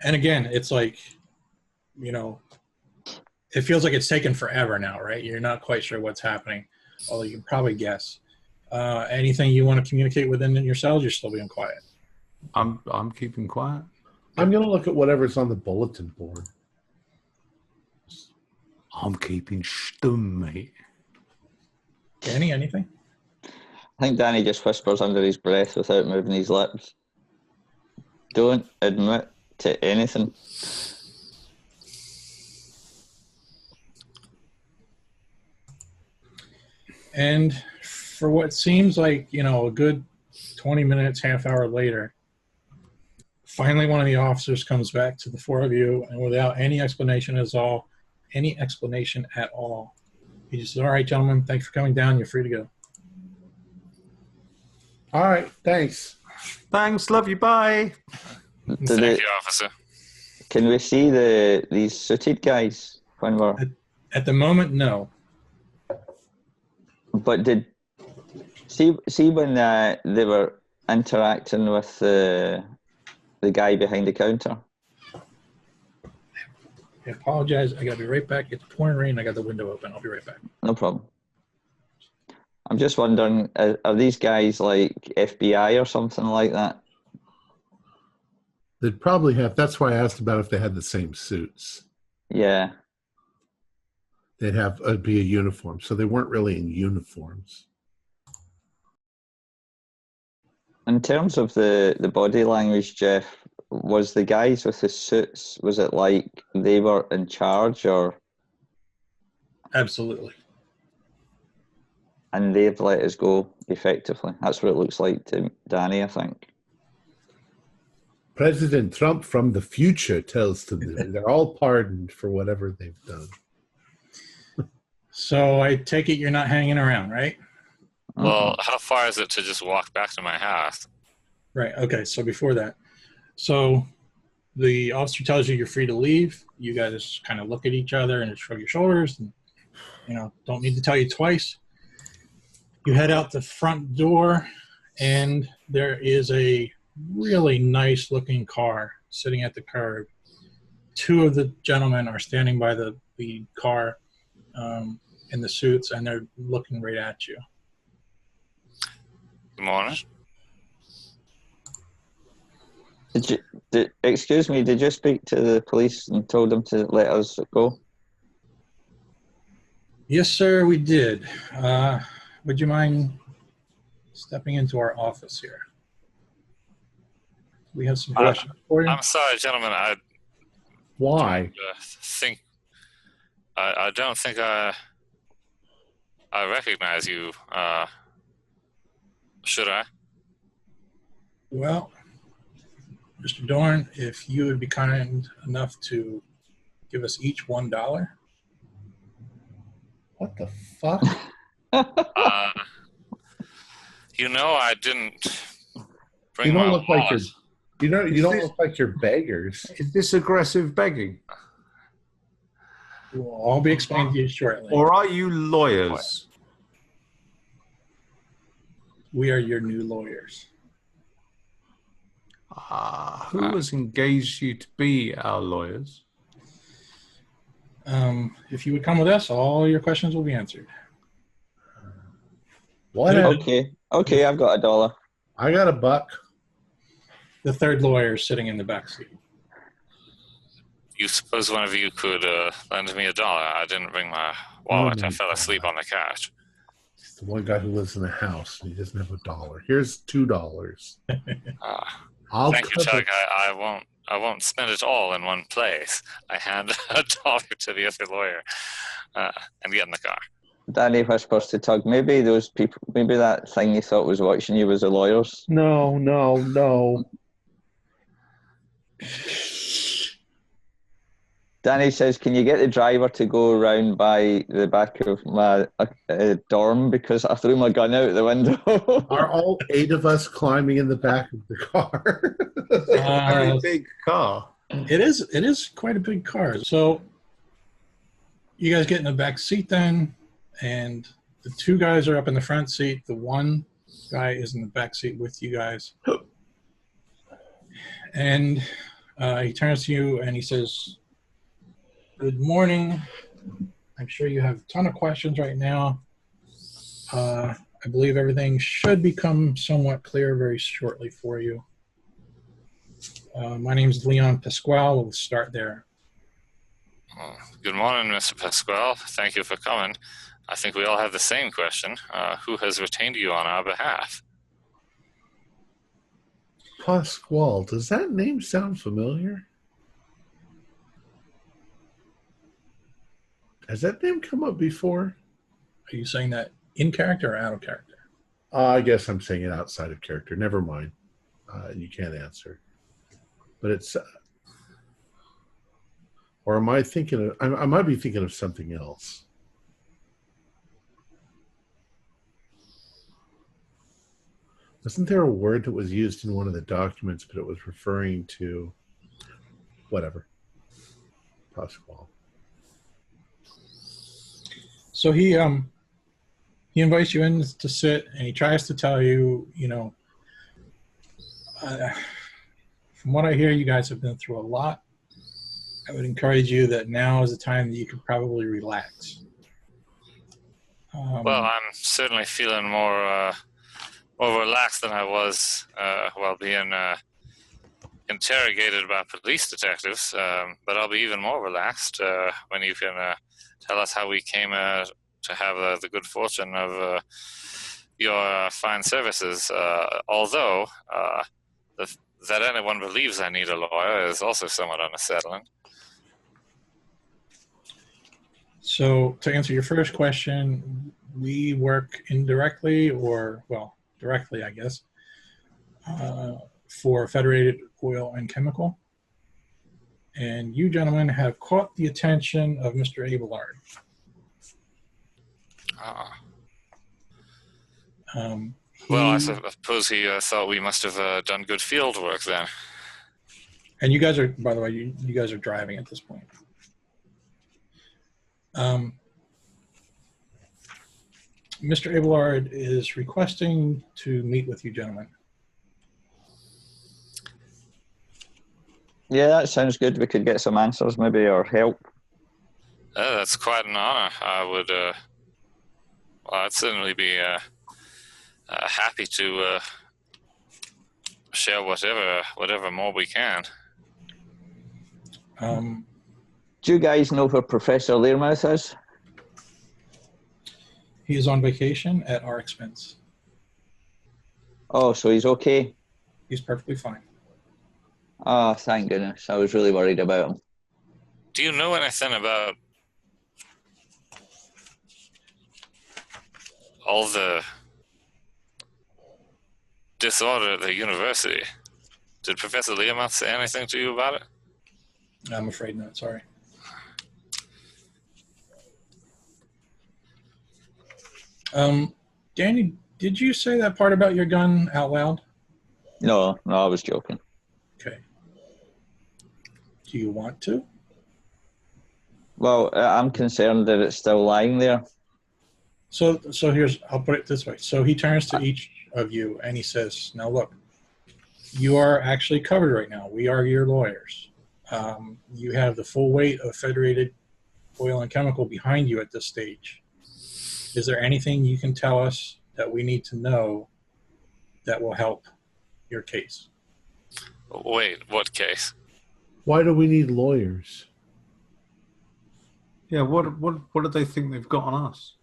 [SPEAKER 2] And again, it's it feels like it's taken forever now, right? You're not quite sure what's happening, although you can probably guess. Anything you want to communicate within yourselves, you're still being quiet.
[SPEAKER 4] I'm keeping quiet.
[SPEAKER 1] I'm going to look at whatever's on the bulletin board.
[SPEAKER 4] I'm keeping stum, mate.
[SPEAKER 2] Danny, anything?
[SPEAKER 5] I think Danny just whispers under his breath without moving his lips. Don't admit to anything.
[SPEAKER 2] And for what seems like, a good 20 minutes, half hour later, finally one of the officers comes back to the four of you, and without any explanation at all, he just says, "All right, gentlemen, thanks for coming down. You're free to go."
[SPEAKER 1] All right, thanks.
[SPEAKER 4] Thanks, love you, bye.
[SPEAKER 3] Thank you, officer.
[SPEAKER 5] Can we see these suited guys when we're...
[SPEAKER 2] At the moment, no.
[SPEAKER 5] But see when they were interacting with the guy behind the counter?
[SPEAKER 2] I apologize. I got to be right back. It's pouring rain. I got the window open. I'll be right back.
[SPEAKER 5] No problem. I'm just wondering, are these guys like FBI or something like that?
[SPEAKER 1] They'd probably have. That's why I asked about if they had the same suits.
[SPEAKER 5] Yeah.
[SPEAKER 1] They'd have be a uniform. So they weren't really in uniforms.
[SPEAKER 5] In terms of the body language, Jeff, was the guys with the suits, was it like they were in charge, or?
[SPEAKER 2] Absolutely.
[SPEAKER 5] And they've let us go effectively. That's what it looks like to Danny, I think.
[SPEAKER 1] President Trump from the future tells them they're all pardoned for whatever they've done.
[SPEAKER 2] So I take it you're not hanging around, right?
[SPEAKER 3] Well, how far is it to just walk back to my house?
[SPEAKER 2] Right. Okay. So before that, so the officer tells you you're free to leave. You guys kind of look at each other and shrug your shoulders, and don't need to tell you twice. You head out the front door, and there is a really nice looking car sitting at the curb. Two of the gentlemen are standing by the car in the suits, and they're looking right at you.
[SPEAKER 3] Good morning.
[SPEAKER 5] Excuse me, did you speak to the police and told them to let us go?
[SPEAKER 2] Yes, sir, we did. Would you mind stepping into our office here? We have some questions for you.
[SPEAKER 3] I'm sorry, gentlemen.
[SPEAKER 1] Why?
[SPEAKER 3] I don't think I recognize you. Should I?
[SPEAKER 2] Well, Mr. Dorn, if you would be kind enough to give us each $1.
[SPEAKER 1] What the fuck?
[SPEAKER 3] I didn't bring
[SPEAKER 1] You don't
[SPEAKER 3] my
[SPEAKER 1] look like
[SPEAKER 3] wallet.
[SPEAKER 1] you don't look like you're beggars.
[SPEAKER 4] Is this aggressive begging?
[SPEAKER 2] It will all be explained to you shortly.
[SPEAKER 4] Or are you lawyers?
[SPEAKER 2] We are your new lawyers.
[SPEAKER 4] Who has engaged you to be our lawyers?
[SPEAKER 2] If you would come with us, all your questions will be answered.
[SPEAKER 1] What?
[SPEAKER 5] Okay, I've got $1.
[SPEAKER 1] I got $1.
[SPEAKER 2] The third lawyer is sitting in the back seat.
[SPEAKER 3] You suppose one of you could lend me $1? I didn't bring my wallet.
[SPEAKER 1] Oh my
[SPEAKER 3] I fell asleep on the couch.
[SPEAKER 1] It's the one guy who lives in the house. And he doesn't have $1. Here's $2. I'll
[SPEAKER 3] Thank you,
[SPEAKER 1] cover-
[SPEAKER 3] Chuck. I won't spend it all in one place. I hand $1 to the other lawyer and get in the car.
[SPEAKER 5] Danny whispers to Tug, maybe that thing you thought was watching you was the lawyers.
[SPEAKER 1] No.
[SPEAKER 5] Danny says, can you get the driver to go around by the back of my dorm because I threw my gun out the window?
[SPEAKER 1] Are all 8 of us climbing in the back of the car?
[SPEAKER 4] Very big car.
[SPEAKER 2] It is quite a big car. So you guys get in the back seat then, and the 2 guys are up in the front seat. The one guy is in the back seat with you guys. And he turns to you and he says, good morning. I'm sure you have a ton of questions right now. I believe everything should become somewhat clear very shortly for you. My name is Leon Pasquale. We'll start there.
[SPEAKER 3] Good morning, Mr. Pasquale. Thank you for coming. I think we all have the same question. Who has retained you on our behalf?
[SPEAKER 1] Pasquale, does that name sound familiar? Has that name come up before?
[SPEAKER 2] Are you saying that in character or out of character?
[SPEAKER 1] I guess I'm saying it outside of character. Never mind. You can't answer. But it's... or am I thinking of... I might be thinking of something else. Wasn't there a word that was used in one of the documents, but it was referring to... whatever. Pasquale.
[SPEAKER 2] So he invites you in to sit, and he tries to tell you, from what I hear, you guys have been through a lot. I would encourage you that now is the time that you could probably relax.
[SPEAKER 3] Well, I'm certainly feeling more relaxed than I was while being interrogated by police detectives, but I'll be even more relaxed when you can tell us how we came to have the good fortune of your fine services. Although that anyone believes I need a lawyer is also somewhat unsettling.
[SPEAKER 2] So to answer your first question, we work indirectly or, well, directly, I guess, for Federated Oil and Chemical. And you gentlemen have caught the attention of Mr. Abelard.
[SPEAKER 3] Well, I suppose he thought we must have done good field work then.
[SPEAKER 2] And you guys are, by the way, you guys are driving at this point. Mr. Abelard is requesting to meet with you gentlemen.
[SPEAKER 5] Yeah, that sounds good. We could get some answers maybe or help.
[SPEAKER 3] That's quite an honor. I would, well, I'd certainly be happy to share whatever more we can.
[SPEAKER 5] Do you guys know where Professor Learmouth is?
[SPEAKER 2] He is on vacation at our expense.
[SPEAKER 5] Oh, so he's okay?
[SPEAKER 2] He's perfectly fine.
[SPEAKER 5] Oh, thank goodness. I was really worried about him.
[SPEAKER 3] Do you know anything about all the disorder at the university? Did Professor Learmouth say anything to you about it?
[SPEAKER 2] I'm afraid not. Sorry. Danny, did you say that part about your gun out loud?
[SPEAKER 5] No, I was joking.
[SPEAKER 2] Okay. Do you want to?
[SPEAKER 5] Well, I'm concerned that it's still lying there.
[SPEAKER 2] So I'll put it this way. So he turns to each of you and he says, now look, you are actually covered right now. We are your lawyers. You have the full weight of Federated Oil and Chemical behind you at this stage. Is there anything you can tell us that we need to know that will help your case?
[SPEAKER 3] Wait, what case?
[SPEAKER 1] Why do we need lawyers?
[SPEAKER 4] Yeah, what do they think they've got on us?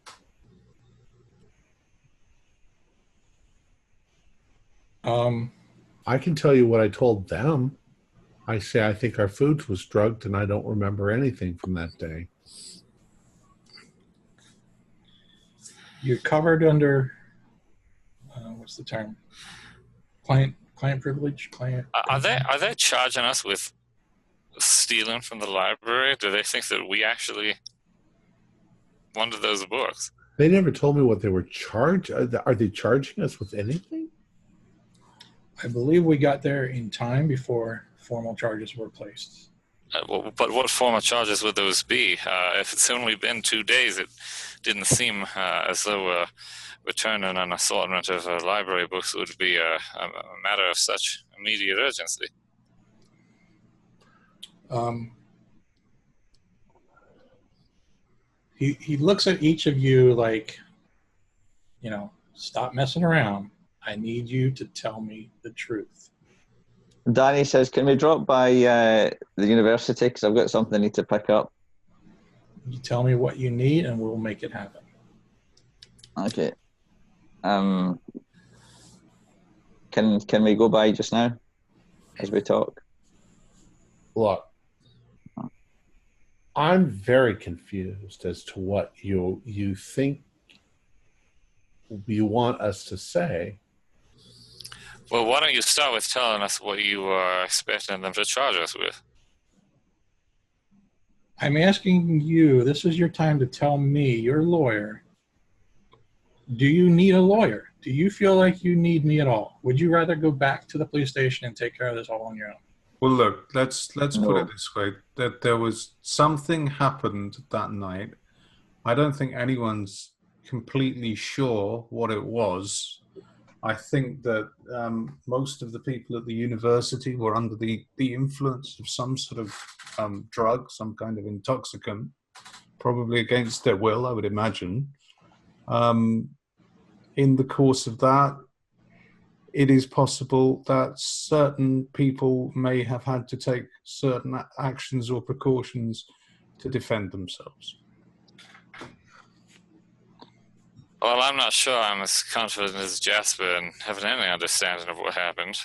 [SPEAKER 1] I can tell you what I told them. I say I think our food was drugged, and I don't remember anything from that day.
[SPEAKER 2] You're covered under, what's the term? Client privilege?
[SPEAKER 3] Are they charging us with stealing from the library? Do they think that we actually wanted those books?
[SPEAKER 1] They never told me what they were charged. Are they charging us with anything?
[SPEAKER 2] I believe we got there in time before formal charges were placed.
[SPEAKER 3] But what form of charges would those be? If it's only been 2 days, it didn't seem as though returning an assortment of library books would be a matter of such immediate urgency.
[SPEAKER 2] He looks at each of you like, stop messing around. I need you to tell me the truth.
[SPEAKER 5] Danny says, can we drop by the university? Because I've got something I need to pick up.
[SPEAKER 2] You tell me what you need and we'll make it happen.
[SPEAKER 5] Okay. Can we go by just now as we talk?
[SPEAKER 1] Look, I'm very confused as to what you think you want us to say.
[SPEAKER 3] Well, why don't you start with telling us what you are expecting them to charge us with?
[SPEAKER 2] I'm asking you, this is your time to tell me, your lawyer, do you need a lawyer? Do you feel like you need me at all? Would you rather go back to the police station and take care of this all on your own?
[SPEAKER 4] Well, look, let's put it this way: that there was something happened that night. I don't think anyone's completely sure what it was. I think that most of the people at the university were under the influence of some sort of drug, some kind of intoxicant, probably against their will, I would imagine. In the course of that, it is possible that certain people may have had to take certain actions or precautions to defend themselves.
[SPEAKER 3] Well, I'm not sure I'm as confident as Jasper in having any understanding of what happened,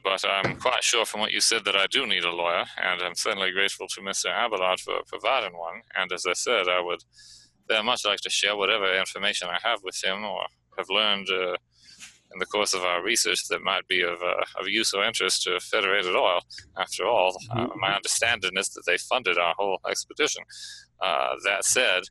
[SPEAKER 3] but I'm quite sure from what you said that I do need a lawyer, and I'm certainly grateful to Mr. Abelard for providing one. And as I said, I would very much like to share whatever information I have with him or have learned in the course of our research that might be of use or interest to Federated Oil. After all, my understanding is that they funded our whole expedition. That said,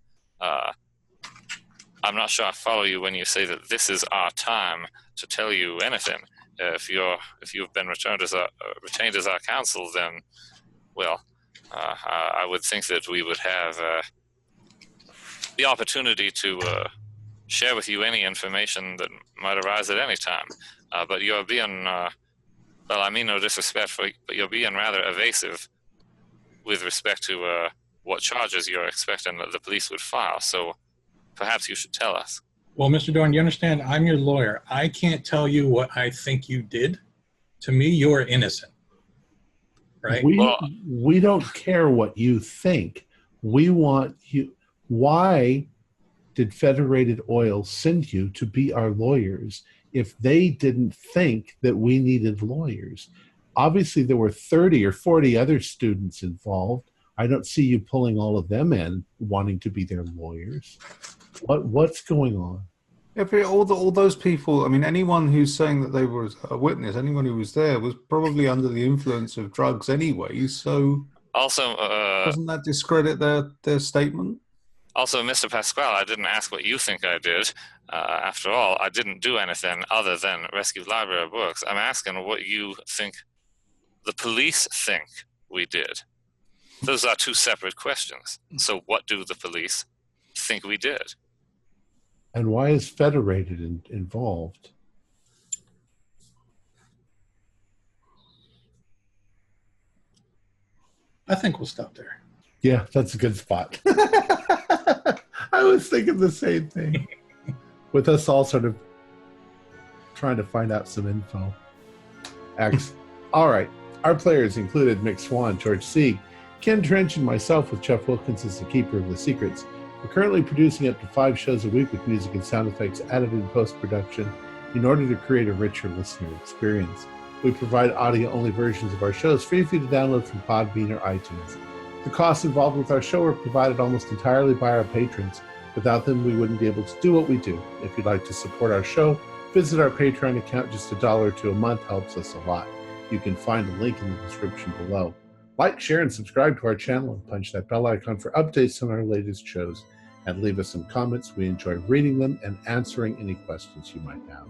[SPEAKER 3] I'm not sure I follow you when you say that this is our time to tell you anything. If you've been retained as our counsel, then, well, I would think that we would have the opportunity to share with you any information that might arise at any time. But you're being, well, I mean no disrespect, but you're being rather evasive with respect to what charges you're expecting that the police would file. So perhaps you should tell us.
[SPEAKER 2] Well, Mr. Dorn, you understand, I'm your lawyer. I can't tell you what I think you did. To me, you're innocent. Right?
[SPEAKER 1] We don't care what you think. We want you. Why did Federated Oil send you to be our lawyers if they didn't think that we needed lawyers? Obviously, there were 30 or 40 other students involved. I don't see you pulling all of them in, wanting to be their lawyers. What's going on?
[SPEAKER 4] All those people, I mean, anyone who's saying that they were a witness, anyone who was there was probably under the influence of drugs anyway, so
[SPEAKER 3] Also,
[SPEAKER 4] doesn't that discredit their statement?
[SPEAKER 3] Also, Mr. Pasquale, I didn't ask what you think I did. After all, I didn't do anything other than rescue library books. I'm asking what you think the police think we did. Those are two separate questions. So what do the police think we did?
[SPEAKER 1] And why is Federated involved?
[SPEAKER 2] I think we'll stop there.
[SPEAKER 1] Yeah, that's a good spot. I was thinking the same thing. With us all sort of trying to find out some info. All right. Our players included Mick Swan, George Sieg, Ken Trench, and myself, with Jeff Wilkins as the keeper of the secrets. We're currently producing up to 5 shows a week with music and sound effects added in post-production in order to create a richer listener experience. We provide audio-only versions of our shows free for you to download from Podbean or iTunes. The costs involved with our show are provided almost entirely by our patrons. Without them, we wouldn't be able to do what we do. If you'd like to support our show, visit our Patreon account. Just $1 or $2 a month helps us a lot. You can find a link in the description below. Like, share, and subscribe to our channel, and punch that bell icon for updates on our latest shows. And leave us some comments. We enjoy reading them and answering any questions you might have.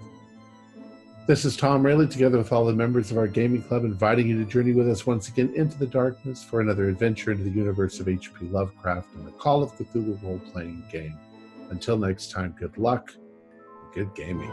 [SPEAKER 1] This is Tom Rayleigh, together with all the members of our gaming club, inviting you to journey with us once again into the darkness for another adventure into the universe of H.P. Lovecraft and the Call of Cthulhu role-playing game. Until next time, good luck and good gaming.